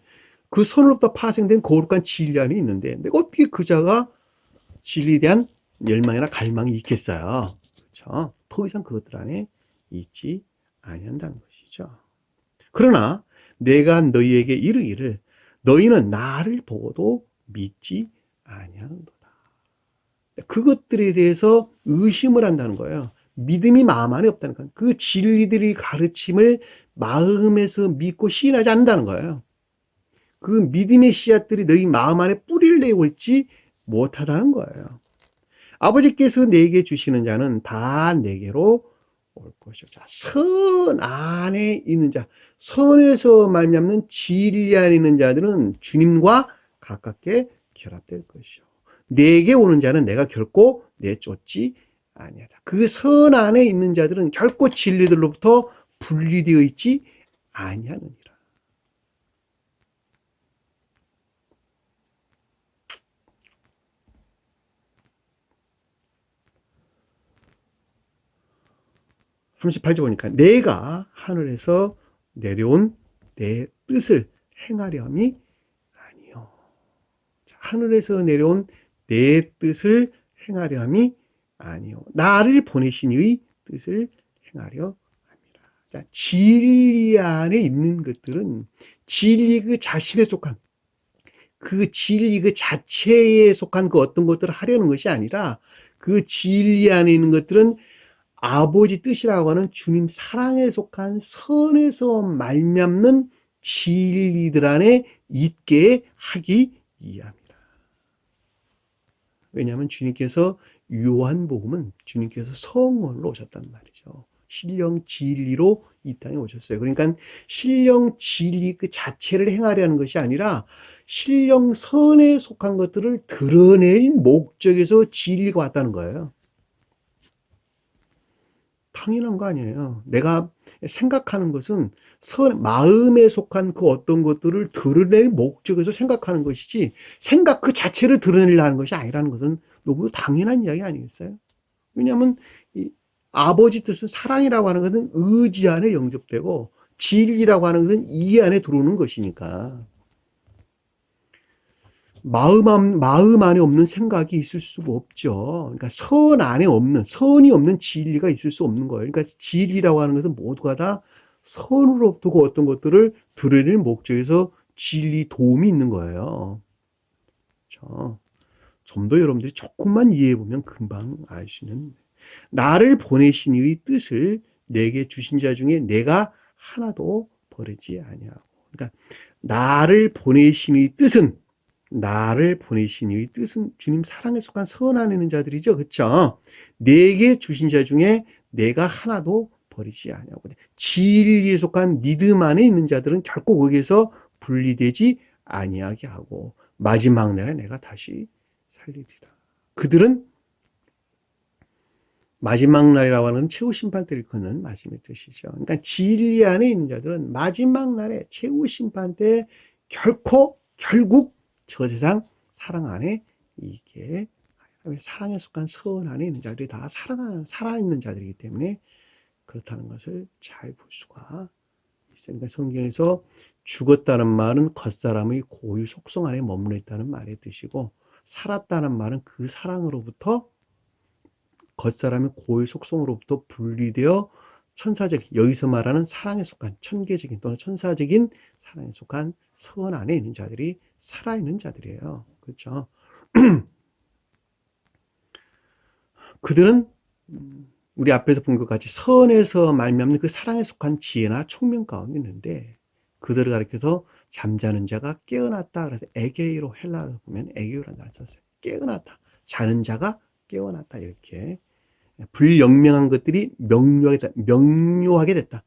그 선으로부터 파생된 거룩한 진리 안에 있는데 내가 어떻게 그 자가 진리에 대한 열망이나 갈망이 있겠어요. 그렇죠? 더 이상 그것들 안에 있지 아니한다는 것이죠. 그러나 내가 너희에게 이르기를 너희는 나를 보고도 믿지 아니하는도다. 그것들에 대해서 의심을 한다는 거예요. 믿음이 마음 안에 없다는 거예요. 그 진리들의 가르침을 마음에서 믿고 시인하지 않는다는 거예요. 그 믿음의 씨앗들이 너희 마음 안에 뿌리를 내고 있지 못하다는 거예요. 아버지께서 내게 주시는 자는 다 내게로 올 것이요. 자, 선 안에 있는 자, 선에서 말미암는 진리 안에 있는 자들은 주님과 가깝게 결합될 것이요. 내게 오는 자는 내가 결코 내쫓지 아니하다. 그 선 안에 있는 자들은 결코 진리들로부터 분리되어 있지 아니하느니라. 38절 보니까 내가 하늘에서 내려온 내 뜻을 행하려함이 아니요. 하늘에서 내려온 내 뜻을 행하려함이 아니요. 나를 보내신 이의 뜻을 행하려 합니다. 자, 진리 안에 있는 것들은 진리 그 자신에 속한 그 진리 그 자체에 속한 그 어떤 것들을 하려는 것이 아니라 그 진리 안에 있는 것들은 아버지 뜻이라고 하는 주님 사랑에 속한 선에서 말미암는 진리들 안에 있게 하기 위함이다. 왜냐하면 주님께서 요한복음은 주님께서 성원으로 오셨단 말이죠. 신령 진리로 이 땅에 오셨어요. 그러니까 신령 진리 그 자체를 행하려는 것이 아니라 신령 선에 속한 것들을 드러낼 목적에서 진리가 왔다는 거예요. 당연한 거 아니에요. 내가 생각하는 것은 마음에 속한 그 어떤 것들을 드러낼 목적에서 생각하는 것이지 생각 그 자체를 드러내려 하는 것이 아니라는 것은 너무 당연한 이야기 아니겠어요? 왜냐하면 이 아버지 뜻은 사랑이라고 하는 것은 의지 안에 영접되고 진리라고 하는 것은 이해 안에 들어오는 것이니까 마음 안에 없는 생각이 있을 수가 없죠. 그러니까 선이 없는 진리가 있을 수 없는 거예요. 그러니까 진리라고 하는 것은 모두가 다 선으로부터 그 어떤 것들을 드러낼 목적에서 진리 도움이 있는 거예요. 그렇죠? 좀 더 여러분들이 조금만 이해해 보면 금방 알 수 있는 나를 보내신 이의 뜻을 내게 주신 자 중에 내가 하나도 버리지 아니하고. 그러니까 나를 보내신 이의 뜻은 주님 사랑에 속한 선 안에 있는 자들이죠. 그렇죠? 내게 주신 자 중에 내가 하나도 버리지 아니하고. 진리에 속한 믿음 안에 있는 자들은 결코 거기에서 분리되지 아니하게 하고 마지막 날에 내가 다시 살리리라. 그들은 마지막 날이라고 하는 최후 심판 때를 걷는 말씀의 뜻이죠. 그러니까 진리 안에 있는 자들은 마지막 날에 최후 심판 때 결국 저 세상 사랑 안에 이게 사랑에 속한 선 안에 있는 자들이 다 살아있는 자들이기 때문에 그렇다는 것을 잘 볼 수가 있어요. 그러니까 성경에서 죽었다는 말은 겉사람의 고유 속성 안에 머물러 있다는 말의 뜻이고 살았다는 말은 그 사랑으로부터 겉사람의 고유 속성으로부터 분리되어 여기서 말하는 사랑에 속한 천계적인 또는 천사적인 사랑에 속한 선 안에 있는 자들이 살아있는 자들이에요. 그렇죠? 그들은 우리 앞에서 본 것 같이 선에서 말미암는 그 사랑에 속한 지혜나 총명 가운데 있는데 그들을 가리켜서 잠자는 자가 깨어났다. 그래서 에게이로 헬라어로 보면 에게이라는 단어를 썼어요. 깨어났다. 자는 자가 깨어났다. 이렇게 불영명한 것들이 명료하게 됐다.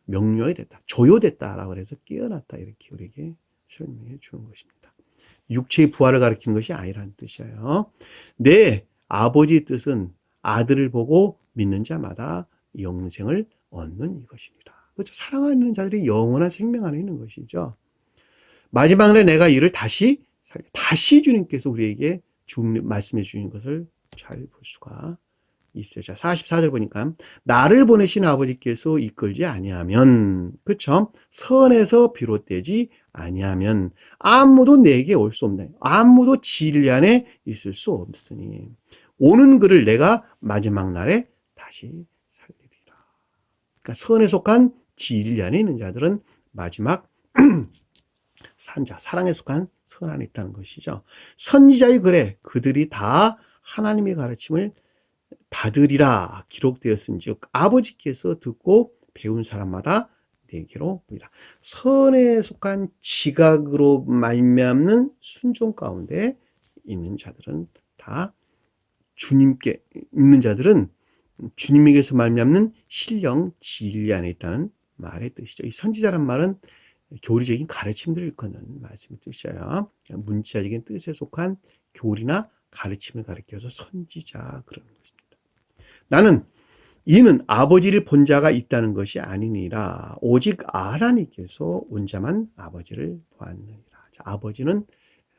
명료하게 됐다. 조요됐다라고 해서 깨어났다. 이렇게 우리에게 설명해 주는 것입니다. 육체의 부활을 가리키는 것이 아니라는 뜻이에요. 내 아버지의 뜻은 아들을 보고 믿는 자마다 영생을 얻는 이것입니다. 그렇죠. 사랑하는 자들이 영원한 생명 안에 있는 것이죠. 마지막 날에 내가 이를 다시 주님께서 우리에게 말씀해 주신 것을 잘 볼 수가 있어요. 자, 44절 보니까 나를 보내신 아버지께서 이끌지 아니하면, 그렇죠? 선에서 비롯되지 아니하면 아무도 내게 올 수 없네. 아무도 진리 안에 있을 수 없으니 오는 그를 내가 마지막 날에 다시 살리리라. 그러니까 선에 속한 진리 안에 있는 자들은 마지막 산자, 사랑에 속한 선 안에 있다는 것이죠. 선지자의 글에 그들이 다 하나님의 가르침을 받으리라 기록되었은즉 아버지께서 듣고 배운 사람마다 내게로 오리라. 선에 속한 지각으로 말미암는 순종 가운데 있는 자들은 다 주님께 있는 자들은 주님에게서 말미암는 신령 진리 안에 있다는 말의 뜻이죠. 이 선지자란 말은 교리적인 가르침들을 일컫는 말씀의 뜻이에요. 문자적인 뜻에 속한 교리나 가르침을 가리켜서 선지자 그러는 것입니다. 나는 이는 아버지를 본 자가 있다는 것이 아니니라. 오직 하나님께서 온 자만 아버지를 보았느니라. 아버지는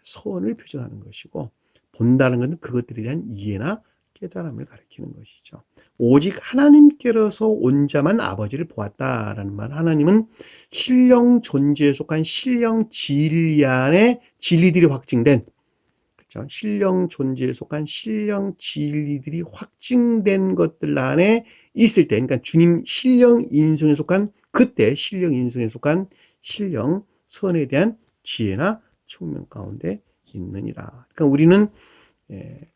선을 표정하는 것이고 본다는 것은 그것들에 대한 이해나 깨달음을 가리키는 것이죠. 오직 하나님께로서 온 자만 아버지를 보았다라는 말. 하나님은 신령 존재에 속한 신령 진리 안에 진리들이 확증된, 그렇죠? 신령 존재에 속한 신령 진리들이 확증된 것들 안에 있을 때, 그러니까 주님 신령 인성에 속한 그때 신령 인성에 속한 신령 선에 대한 지혜나 총명 가운데 있느니라. 그러니까 우리는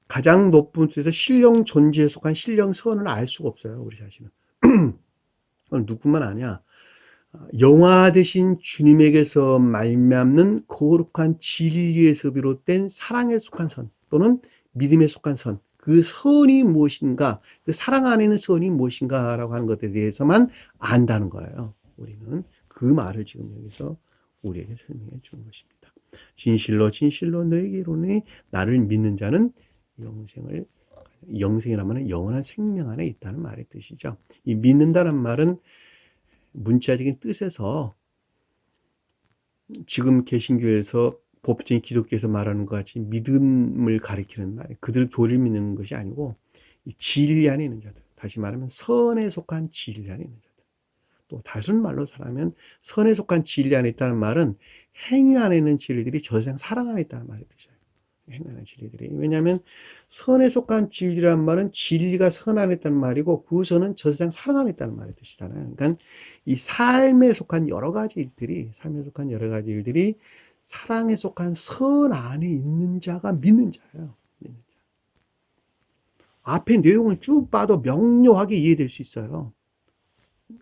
가장 높은 곳에서 신령 존재에 속한 신령 선을 알 수가 없어요. 우리 자신은. 그건 누구만 아냐? 영화 되신 주님에게서 말미암는 거룩한 진리에서 비롯된 사랑에 속한 선 또는 믿음에 속한 선, 그 선이 무엇인가, 그 사랑 안에 있는 선이 무엇인가라고 하는 것에 대해서만 안다는 거예요. 우리는 그 말을 지금 여기서 우리에게 설명해 주는 것입니다. 진실로 진실로 너에게 이르노니 나를 믿는 자는 영생이라면 영원한 생명 안에 있다는 말의 뜻이죠. 이 믿는다는 말은 문자적인 뜻에서 지금 개신교에서 법적인 기독교에서 말하는 것 같이 믿음을 가리키는 말, 그들 교리를 믿는 것이 아니고 진리 안에 있는 자들, 다시 말하면 선에 속한 진리 안에 있는 자들. 또 다른 말로 말하면 선에 속한 진리 안에 있다는 말은 행위 안에 있는 진리들이 저 세상 사랑 안에 있다는 말의 뜻이에요. 행위 안에 진리들이. 왜냐하면 선에 속한 진리라는 말은 진리가 선 안에 있다는 말이고 그 선은 저 세상 사랑 안에 있다는 말의 뜻이잖아요. 그러니까 이 삶에 속한 여러 가지 일들이 사랑에 속한 선 안에 있는 자가 믿는 자예요. 믿는 자. 앞에 내용을 쭉 봐도 명료하게 이해될 수 있어요.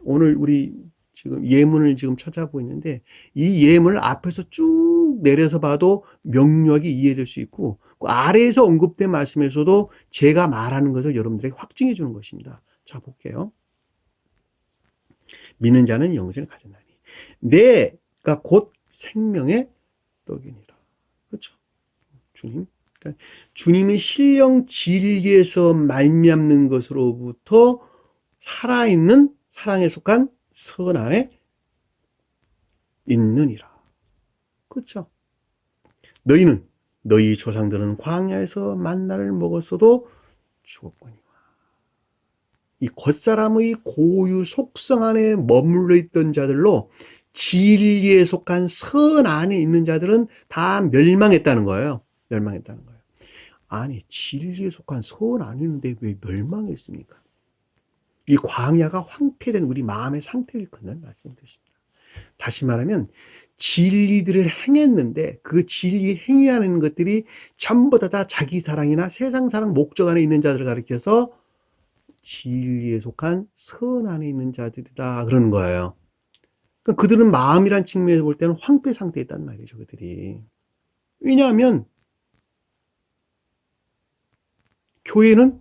오늘 우리 지금 예문을 지금 찾아보고 있는데 이 예문을 앞에서 쭉 내려서 봐도 명료하게 이해될 수 있고 그 아래에서 언급된 말씀에서도 제가 말하는 것을 여러분들에게 확증해 주는 것입니다. 자, 볼게요. 믿는 자는 영생을 가졌나니 내가 곧 생명의 떡이니라. 그렇죠? 주님. 그러니까 주님의 신령 진리에서 말미암는 것으로부터 살아있는 사랑에 속한 선 안에 있느니라. 그렇죠? 너희 조상들은 광야에서 만나를 먹었어도 죽었거니와. 이 겉사람의 고유 속성 안에 머물러 있던 자들로 진리에 속한 선 안에 있는 자들은 다 멸망했다는 거예요. 멸망했다는 거예요. 아니, 진리에 속한 선 안에 있는데 왜 멸망했습니까? 이 광야가 황폐된 우리 마음의 상태를 일컫는 말씀을 드십니다. 다시 말하면 진리들을 행했는데 그 진리 행위하는 것들이 전부 다 자기 사랑이나 세상 사랑 목적 안에 있는 자들을 가리켜서 진리에 속한 선 안에 있는 자들이다 그러는 거예요. 그러니까 그들은 마음이란 측면에서 볼 때는 황폐 상태에 있단 말이죠, 그들이. 왜냐하면 교회는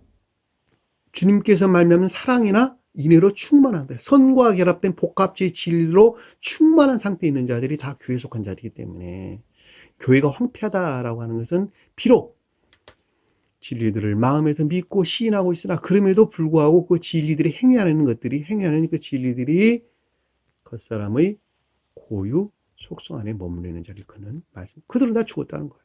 주님께서 말미암는 사랑이나 인애로 충만한다. 선과 결합된 복합주의 진리로 충만한 상태에 있는 자들이 다 교회에 속한 자들이기 때문에 교회가 황폐하다라고 하는 것은 비록 진리들을 마음에서 믿고 시인하고 있으나 그럼에도 불구하고 그 진리들이 행위하는 그 진리들이 겉사람의 고유 속성 안에 머물러 있는 자를 그는 말씀. 그들은 다 죽었다는 거예요.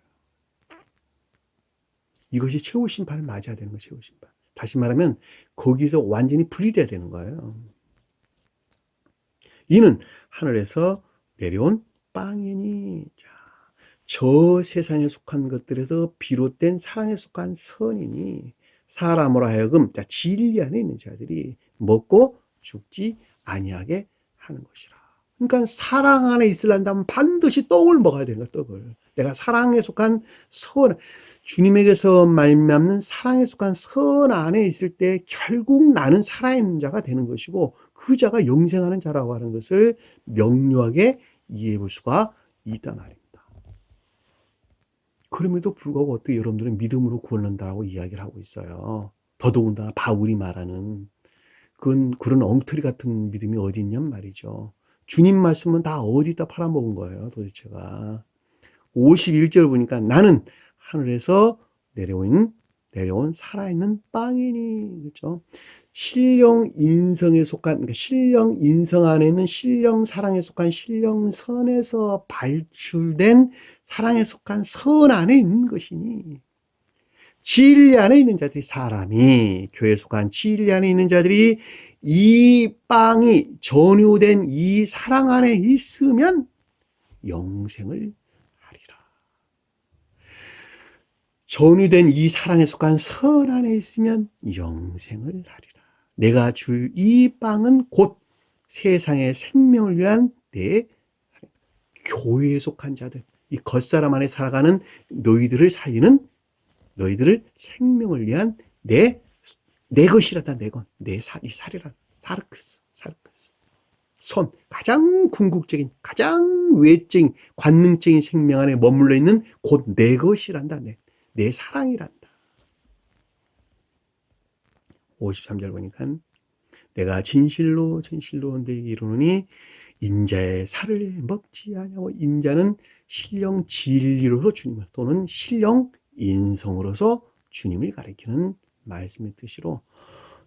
이것이 최후 심판을 맞이해야 되는 거예요. 최후 심판. 다시 말하면 거기서 완전히 분리돼야 되는 거예요. 이는 하늘에서 내려온 빵이니, 저 세상에 속한 것들에서 비롯된 사랑에 속한 선이니, 사람으로 하여금 진리 안에 있는 자들이 먹고 죽지 아니하게 하는 것이라. 그러니까 사랑 안에 있으려면 반드시 떡을 먹어야 되는 거야. 떡을. 내가 사랑에 속한 선, 주님에게서 말미암는 사랑에 속한 선 안에 있을 때 결국 나는 살아있는 자가 되는 것이고 그 자가 영생하는 자라고 하는 것을 명료하게 이해해 볼 수가 있단 말입니다. 그럼에도 불구하고 어떻게 여러분들은 믿음으로 구원한다고 이야기를 하고 있어요. 더더군다나 바울이 말하는 그런 엉터리 같은 믿음이 어디 있냔 말이죠. 주님 말씀은 다 어디다 팔아먹은 거예요, 도대체가. 51절 보니까 나는 하늘에서 내려온 살아있는 빵이니, 그렇죠? 신령 인성에 속한, 그러니까 신령 인성 안에 있는 신령 사랑에 속한 신령선에서 발출된 사랑에 속한 선 안에 있는 것이니, 진리 안에 있는 자들이, 사람이 교회에 속한 진리 안에 있는 자들이 이 빵이 전유된 이 사랑 안에 있으면 영생을 하리라. 전유된 이 사랑에 속한 선 안에 있으면 영생을 하리라. 내가 줄 이 빵은 곧 세상의 생명을 위한 내 교회에 속한 자들, 이 겉사람 안에 살아가는 너희들을 살리는, 너희들을 생명을 위한 내 것이라다. 내 것, 내 살이라. 사르크스. 선, 가장 궁극적인, 가장 외적인, 관능적인 생명 안에 머물러 있는 곧 내 것이란다. 내 사랑이란다. 53절 보니까 내가 진실로 너희에게 이르노니 인자의 살을 먹지 아니하고, 인자는 신령 진리로서 주님을, 또는 신령 인성으로서 주님을 가리키는 말씀의 뜻으로,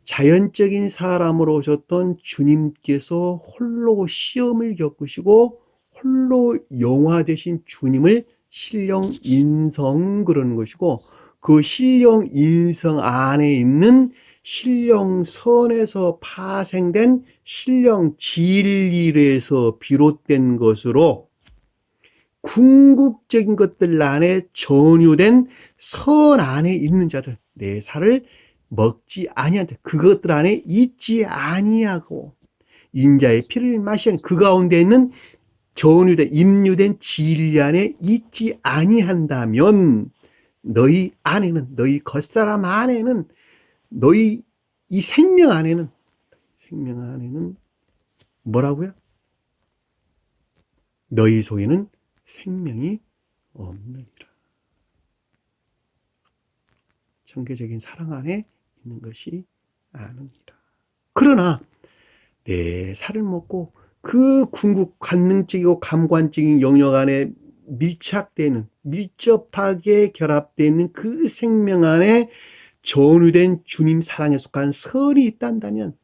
자연적인 사람으로 오셨던 주님께서 홀로 시험을 겪으시고 홀로 영화 되신 주님을 신령 인성 그러는 것이고, 그 신령 인성 안에 있는 신령 선에서 파생된 신령 진리에서 비롯된 것으로 궁극적인 것들 안에 전유된 선 안에 있는 자들, 내 살을 먹지 아니한다. 그것들 안에 있지 아니하고 인자의 피를 마시는 그 가운데 있는 전유된, 임유된 진리 안에 있지 아니한다면 너희 안에는, 너희 겉사람 안에는, 너희 이 생명 안에는 뭐라고요? 너희 속에는 생명이 없느니라. 청교적인 사랑 안에 있는 것이 아닙니다. 그러나 내 살을 먹고 그 궁극 관능적이고 감관적인 영역 안에 밀접하게 결합되어 있는 그 생명 안에 전유된 주님 사랑에 속한 선이 있단다면,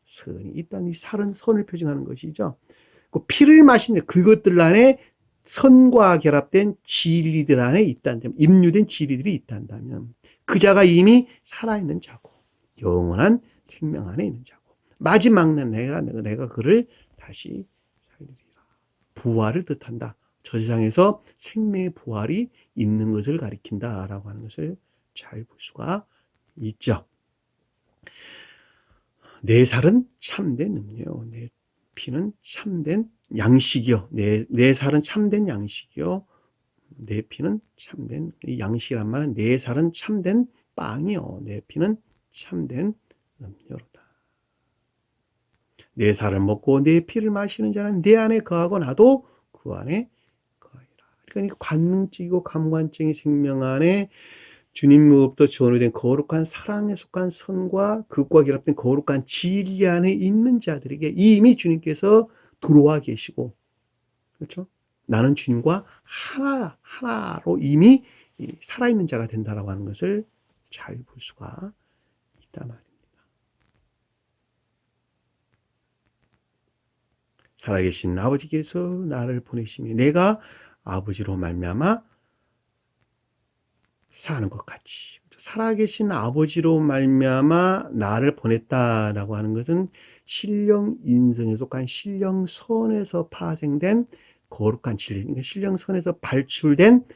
이 살은 선을 표징하는 것이죠. 그 피를 마시는 그것들 안에 선과 결합된 진리들 안에 있단다면, 임유된 진리들이 있단다면 그 자가 이미 살아있는 자고 영원한 생명 안에 있는 자고 마지막 날 내가 그를 다시 살리리라. 부활을 뜻한다. 저 세상에서 생명의 부활이 있는 것을 가리킨다라고 하는 것을 잘 볼 수가 있죠. 내 살은 참된 음료, 내 피는 참된 양식이요. 내 살은 참된 양식이요. 내 피는 참된, 이 양식이란 말은 내 살은 참된 빵이요. 내 피는 참된 음료로다. 내 살을 먹고 내 피를 마시는 자는 내 안에 거하고 나도 그 안에 거하리라. 그러니까 관능적이고 감관적인 생명 안에 주님으로부터 전후된 거룩한 사랑에 속한 선과 그것과 결합된 거룩한 진리 안에 있는 자들에게 이미 주님께서 들어와 계시고, 그렇죠? 나는 주님과 하나로 이미 살아있는 자가 된다라고 하는 것을 잘 볼 수가 있단 말입니다. 살아계신 아버지께서 나를 보내시며 내가 아버지로 말미암아 사는 것 같이, 살아계신 아버지로 말미암아 나를 보냈다라고 하는 것은 신령 인성에 속한 신령선에서 파생된 거룩한 진리, 그러니까 신령선에서 발출된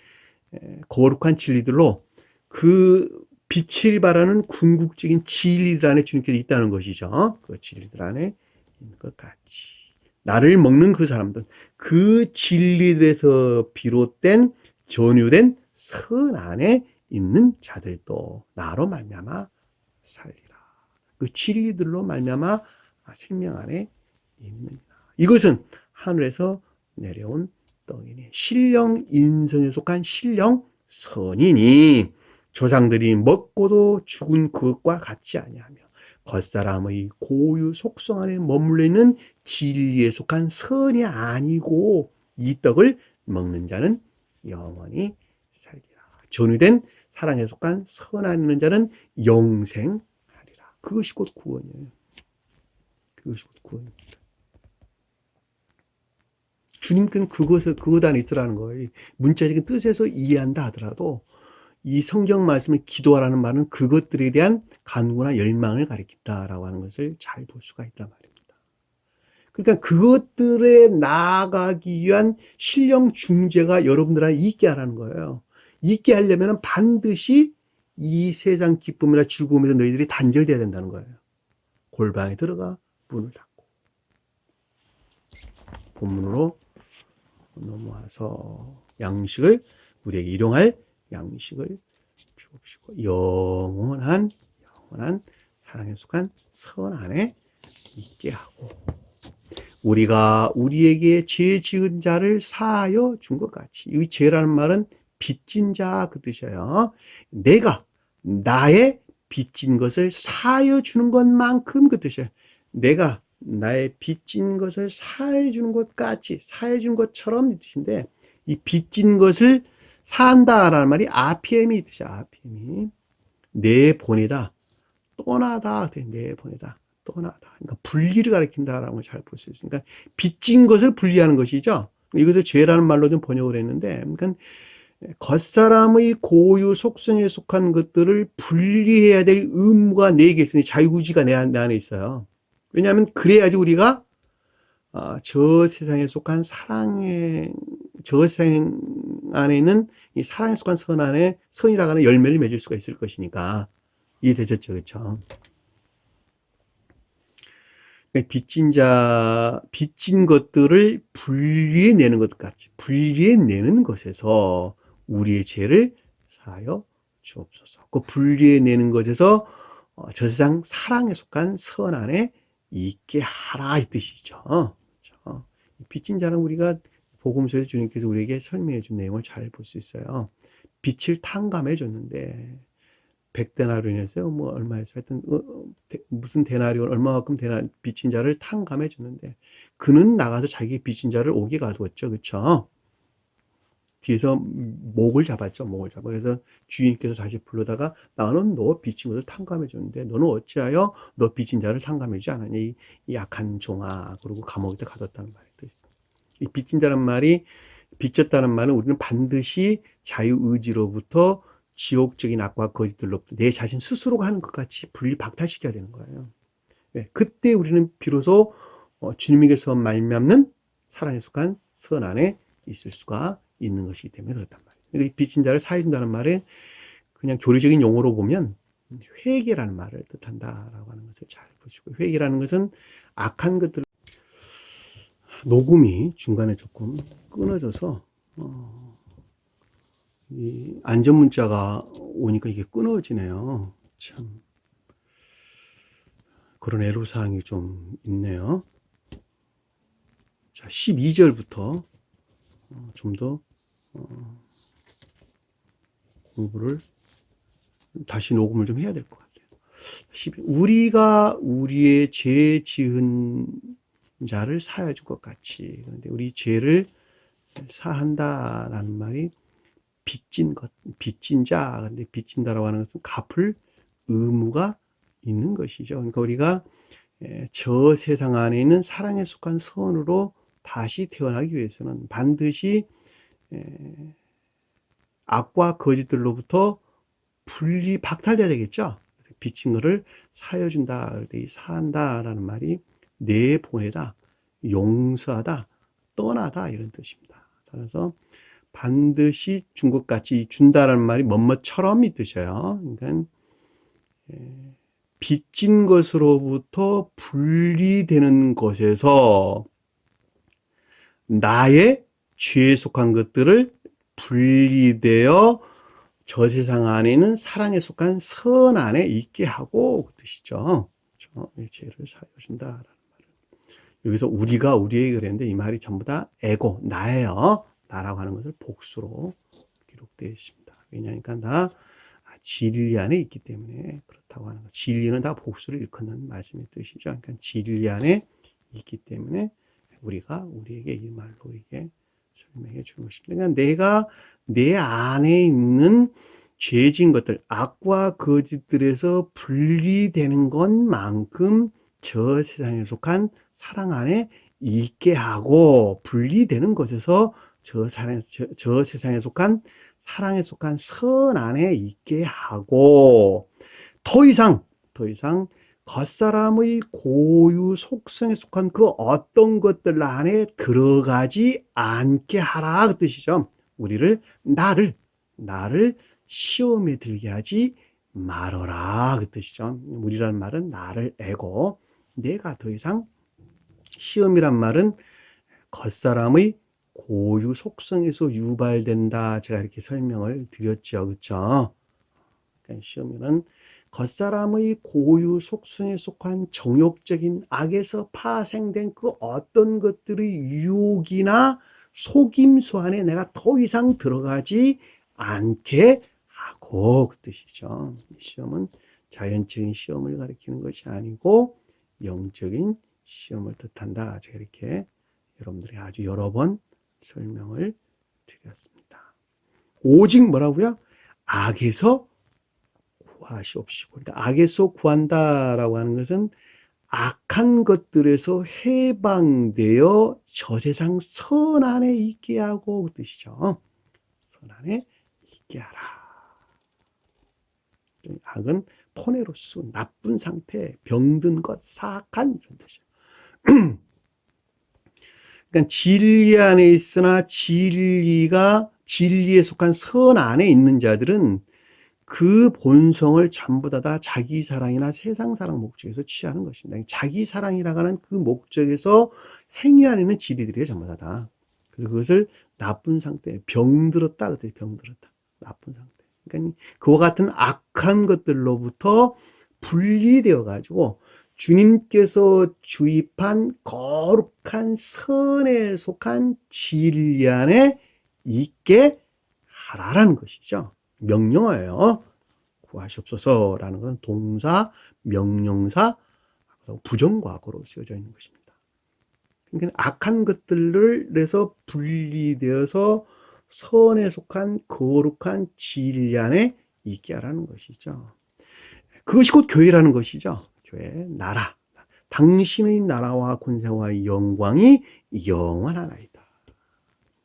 거룩한 진리들로 그 빛을 발하는 궁극적인 진리들 안에 주님께서 있다는 것이죠. 그 진리들 안에 있는 것 같이 나를 먹는 그 사람들, 그 진리들에서 비롯된 전유된 선 안에 있는 자들도 나로 말미암아 살리라. 그 진리들로 말미암아 생명 안에 있느니라. 이것은 하늘에서 내려온 떡이니 신령 인성에 속한 신령 선이니 조상들이 먹고도 죽은 그것과 같지 아니하며 겉사람의 고유 속성 안에 머물러 있는 진리에 속한 선이 아니고 이 떡을 먹는 자는 영원히 살리라. 전유된 사랑에 속한 선 안에 있는 자는 영생하리라. 그것이 곧 구원이에요. 그것이 곧 구원입니다. 주님께는 그것 안에 있으라는 거예요. 문자적인 뜻에서 이해한다 하더라도 이 성경 말씀을 기도하라는 말은 그것들에 대한 간구나 열망을 가리킨다라고 하는 것을 잘 볼 수가 있단 말입니다. 그러니까 그것들에 나아가기 위한 신령 중재가 여러분들 안에 있게 하라는 거예요. 있게 하려면 반드시 이 세상 기쁨이나 즐거움에서 너희들이 단절돼야 된다는 거예요. 골방에 들어가 문을 닫고. 본문으로 넘어와서 양식을 우리에게 일용할 양식을 주옵시고 영원한 사랑에 속한 선 안에 있게 하고 우리가 우리에게 죄 지은 자를 사하여 준 것 같이. 이 죄라는 말은 빚진 자 그 뜻이에요. 내가 나의 빚진 것을 사하여 주는 것만큼 그 뜻이에요. 내가 나의 빚진 것을 사해 주는 것 같이, 사해 주는 것처럼 이 뜻인데, 이 빚진 것을 사한다라는 말이 아피엠이 뜻이야. 아피엠이 내보내다, 떠나다, 내보내다, 떠나다. 그러니까 분리를 가리킨다라는 걸 잘 볼 수 있으니까 빚진 것을 분리하는 것이죠. 이것을 죄라는 말로 좀 번역을 했는데, 그러니까 겉사람의 고유 속성에 속한 것들을 분리해야 될 의무가 내게 있으니 자유의지가 내 안에 있어요. 왜냐하면 그래야지 우리가 저 세상에 속한 저 세상 안에 있는 이 사랑에 속한 선 안에 선이라고 하는 열매를 맺을 수가 있을 것이니까. 이해되셨죠? 그렇죠? 빚진 것들을 분리해내는 것 같이, 분리해내는 것에서 우리의 죄를 사하여 주옵소서. 그 분리해내는 것에서 저 세상 사랑에 속한 선 안에 있게 하라 이 뜻이죠. 그렇죠? 빚진 자는 우리가 복음서에서 주님께서 우리에게 설명해 준 내용을 잘 볼 수 있어요. 빛을 탕감해 줬는데 100데나리온이었어요. 뭐 얼마였어요? 하여튼 무슨 데나리온 얼마만큼 빚진 자를 탕감해 줬는데 그는 나가서 자기 빚진 자를 옥에 가두었죠. 그렇죠? 뒤에서 목을 잡았죠. 목을 잡아. 그래서 주인께서 다시 불러다가 나는 너 빚진 것을 탕감해 줬는데 너는 어찌하여 너 빚진 자를 탕감해 주지 않았니? 이 약한 종아. 그리고 감옥에 가뒀다는 말이에요. 이 빚진 자란 말이 빚졌다는 말은 우리는 반드시 자유의지로부터 지옥적인 악과 거짓들로부터 내 자신 스스로가 하는 것 같이 분리 박탈시켜야 되는 거예요. 네, 그때 우리는 비로소 주님에게서 말미암는 사랑에 속한 선 안에 있을 수가 있는 것이기 때문에 그렇단 말이에요. 그러니까 이 빚진 자를 사해준다는 말은 그냥 교리적인 용어로 보면 회개라는 말을 뜻한다라고 하는 것을 잘 보시고, 회개라는 것은 악한 것들을 녹음이 중간에 조금 끊어져서 이 안전 문자가 오니까 이게 끊어지네요. 참 그런 애로사항이 좀 있네요. 자, 12절부터 좀 더 공부를 다시 녹음을 좀 해야 될 것 같아요. 우리가 우리의 죄 지은 자를 사하여 줄 것 같이. 그런데 우리 죄를 사한다라는 말이 빚진 것, 빚진 자. 근데 빚진다라고 하는 것은 갚을 의무가 있는 것이죠. 그러니까 우리가 저 세상 안에 있는 사랑에 속한 선으로 다시 태어나기 위해서는 반드시 악과 거짓들로부터 분리 박탈돼야 되겠죠. 빚진 거를 사여준다, 사한다라는 말이 내보내다, 용서하다, 떠나다 이런 뜻입니다. 따라서 반드시 준 것 같이 준다라는 말이 뭐뭐처럼 이 뜻이에요. 그러니까 빚진 것으로부터 분리되는 것에서 나의 죄에 속한 것들을 분리되어 저 세상 안에 있는 사랑에 속한 선 안에 있게 하고 그 뜻이죠. 죄를 사여준다라는 말을. 여기서 우리가 우리에게 그랬는데 이 말이 전부 다 에고, 나예요. 나라고 하는 것을 복수로 기록되어 있습니다. 왜냐하니까 나 진리 안에 있기 때문에 그렇다고 하는 것. 진리는 다 복수를 일컫는 말씀의 뜻이죠. 그러니까 진리 안에 있기 때문에 우리가 우리에게 이 말로 이게 설명해 주는 것입니다. 그러니까 내가 내 안에 있는 죄진 것들, 악과 거짓들에서 분리되는 것만큼 저 세상에 속한 사랑 안에 있게 하고, 분리되는 것에서 저 세상에 속한 사랑에 속한 선 안에 있게 하고, 더 이상 겉사람의 고유 속성에 속한 그 어떤 것들 안에 들어가지 않게 하라 그 뜻이죠. 우리를 나를 시험에 들게 하지 말아라 그 뜻이죠. 우리라는 말은 나를 에고, 내가 더 이상 시험이란 말은 겉사람의 고유 속성에서 유발된다. 제가 이렇게 설명을 드렸죠. 그렇죠? 그러니까 시험은 겉사람의 고유 속성에 속한 정욕적인 악에서 파생된 그 어떤 것들의 유혹이나 속임수 안에 내가 더 이상 들어가지 않게 하고 그 뜻이죠. 시험은 자연적인 시험을 가리키는 것이 아니고 영적인 시험을 뜻한다. 제가 이렇게 여러분들이 아주 여러 번 설명을 드렸습니다. 오직 뭐라고요? 악에서 구하시옵시고. 그러니까 악에서 구한다라고 하는 것은 악한 것들에서 해방되어 저 세상 선 안에 있게 하고 그 뜻이죠. 선 안에 있게 하라. 악은 포네로스, 나쁜 상태, 병든 것, 사악한 이런 뜻이에요. 그러니까 진리 안에 있으나 진리에 속한 선 안에 있는 자들은 그 본성을 전부 다 자기 사랑이나 세상 사랑 목적에서 취하는 것입니다. 자기 사랑이라고 하는 그 목적에서 행위 안에는 진리들이에요, 전부 다. 그래서 그것을 나쁜 상태, 병들었다, 그랬더니 병들었다. 나쁜 상태. 그러니까 그와 같은 악한 것들로부터 분리되어 가지고 주님께서 주입한 거룩한 선에 속한 진리 안에 있게 하라라는 것이죠. 명령어예요. 구하시옵소서라는 것은 동사, 명령사, 부정과거로 쓰여져 있는 것입니다. 그러니까 악한 것들에서 분리되어서 선에 속한 거룩한 진리 안에 있게 하라는 것이죠. 그것이 곧 교회라는 것이죠. 교회, 나라. 당신의 나라와 권세와 영광이 영원하나이다.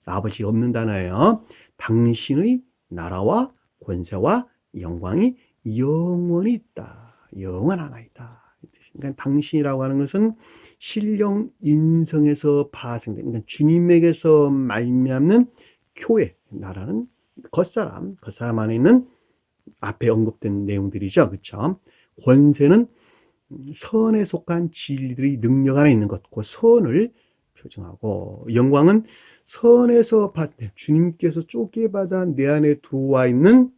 아버지 없는 단어예요. 당신의 나라와 권세와 영광이 영원히 있다. 영원하나이다. 그러니까 당신이라고 하는 것은 신령 인성에서 파생된, 그러니까 주님에게서 말미암는 교회, 나라는 겉사람 안에 있는 앞에 언급된 내용들이죠. 그렇죠? 권세는 선에 속한 진리들이 능력 안에 있는 것, 그 선을 표정하고, 영광은 선에서 파생된, 주님께서 쪼개받아 내 안에 들어와 있는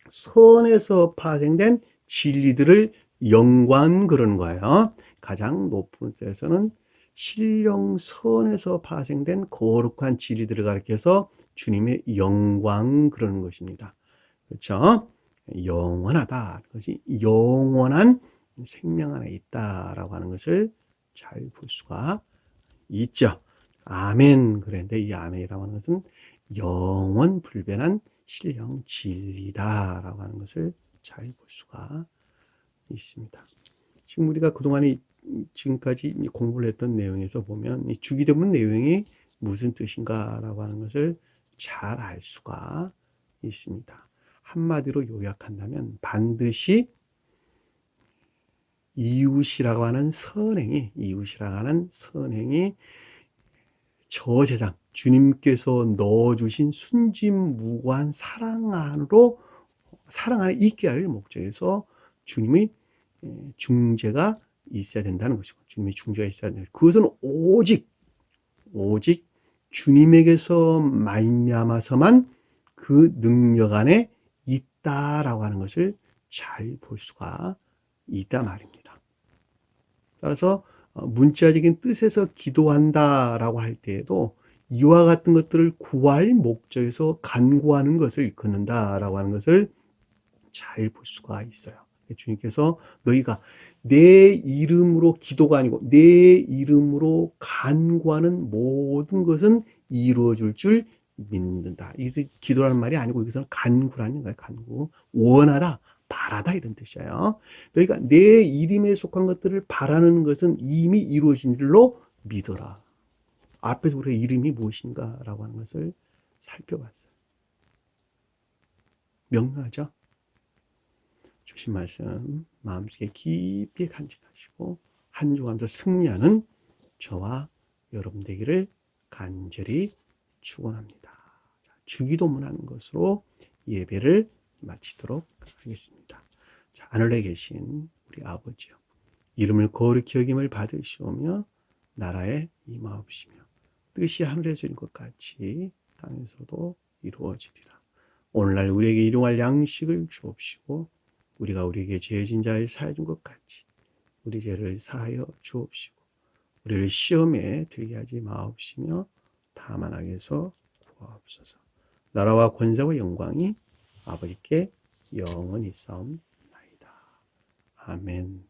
선에서 파생된 진리들을 영광 그러는 거예요. 가장 높은 곳에서는 신령선에서 파생된 거룩한 진리들을 가리켜서 주님의 영광 그러는 것입니다. 그렇죠? 영원하다. 그것이 영원한 생명 안에 있다라고 하는 것을 잘 볼 수가 있죠. 아멘. 그런데 이 아멘이라고 하는 것은 영원 불변한 신령 진리다라고 하는 것을 잘 볼 수가 있습니다. 지금 우리가 그동안에 지금까지 공부를 했던 내용에서 보면 이 주기도문 내용이 무슨 뜻인가라고 하는 것을 잘 알 수가 있습니다. 한마디로 요약한다면 반드시 이웃이라고 하는 선행이 저세상 주님께서 넣어주신 순진무구한 사랑 안에 있게 할 목적에서 주님의 중재가 있어야 된다는 것이고, 주님의 중재가 있어야 된다. 그것은 오직 주님에게서 말미암아서만 그 능력 안에 있다라고 하는 것을 잘 볼 수가 있다 말입니다. 따라서 문자적인 뜻에서 기도한다라고 할 때에도 이와 같은 것들을 구할 목적에서 간구하는 것을 일컫는다라고 하는 것을 잘 볼 수가 있어요. 주님께서 너희가 내 이름으로 기도가 아니고 내 이름으로 간구하는 모든 것은 이루어질 줄 믿는다. 이것이 기도라는 말이 아니고 여기서는 간구라는 거예요. 간구. 원하다, 바라다 이런 뜻이에요. 너희가 내 이름에 속한 것들을 바라는 것은 이미 이루어진 줄로 믿어라. 앞에서 우리가 이름이 무엇인가라고 하는 것을 살펴봤어요. 명료하죠? 주신 말씀 마음속에 깊이 간직하시고 한 주간도 승리하는 저와 여러분 되기를 간절히 축원합니다. 주기도문하는 것으로 예배를 마치도록 하겠습니다. 자, 하늘에 계신 우리 아버지요, 이름을 거룩히 여김을 받으시오며 나라에 임하옵시며 뜻이 하늘에서 이룬 것 같이 땅에서도 이루어지리라. 오늘날 우리에게 일용할 양식을 주옵시고 우리가 우리에게 죄진 자를 사하여 준 것 같이 우리 죄를 사하여 주옵시고 우리를 시험에 들게 하지 마옵시며 다만 악에서 구하옵소서. 나라와 권세와 영광이 아버지께 영원히 싸움나이다. 아멘.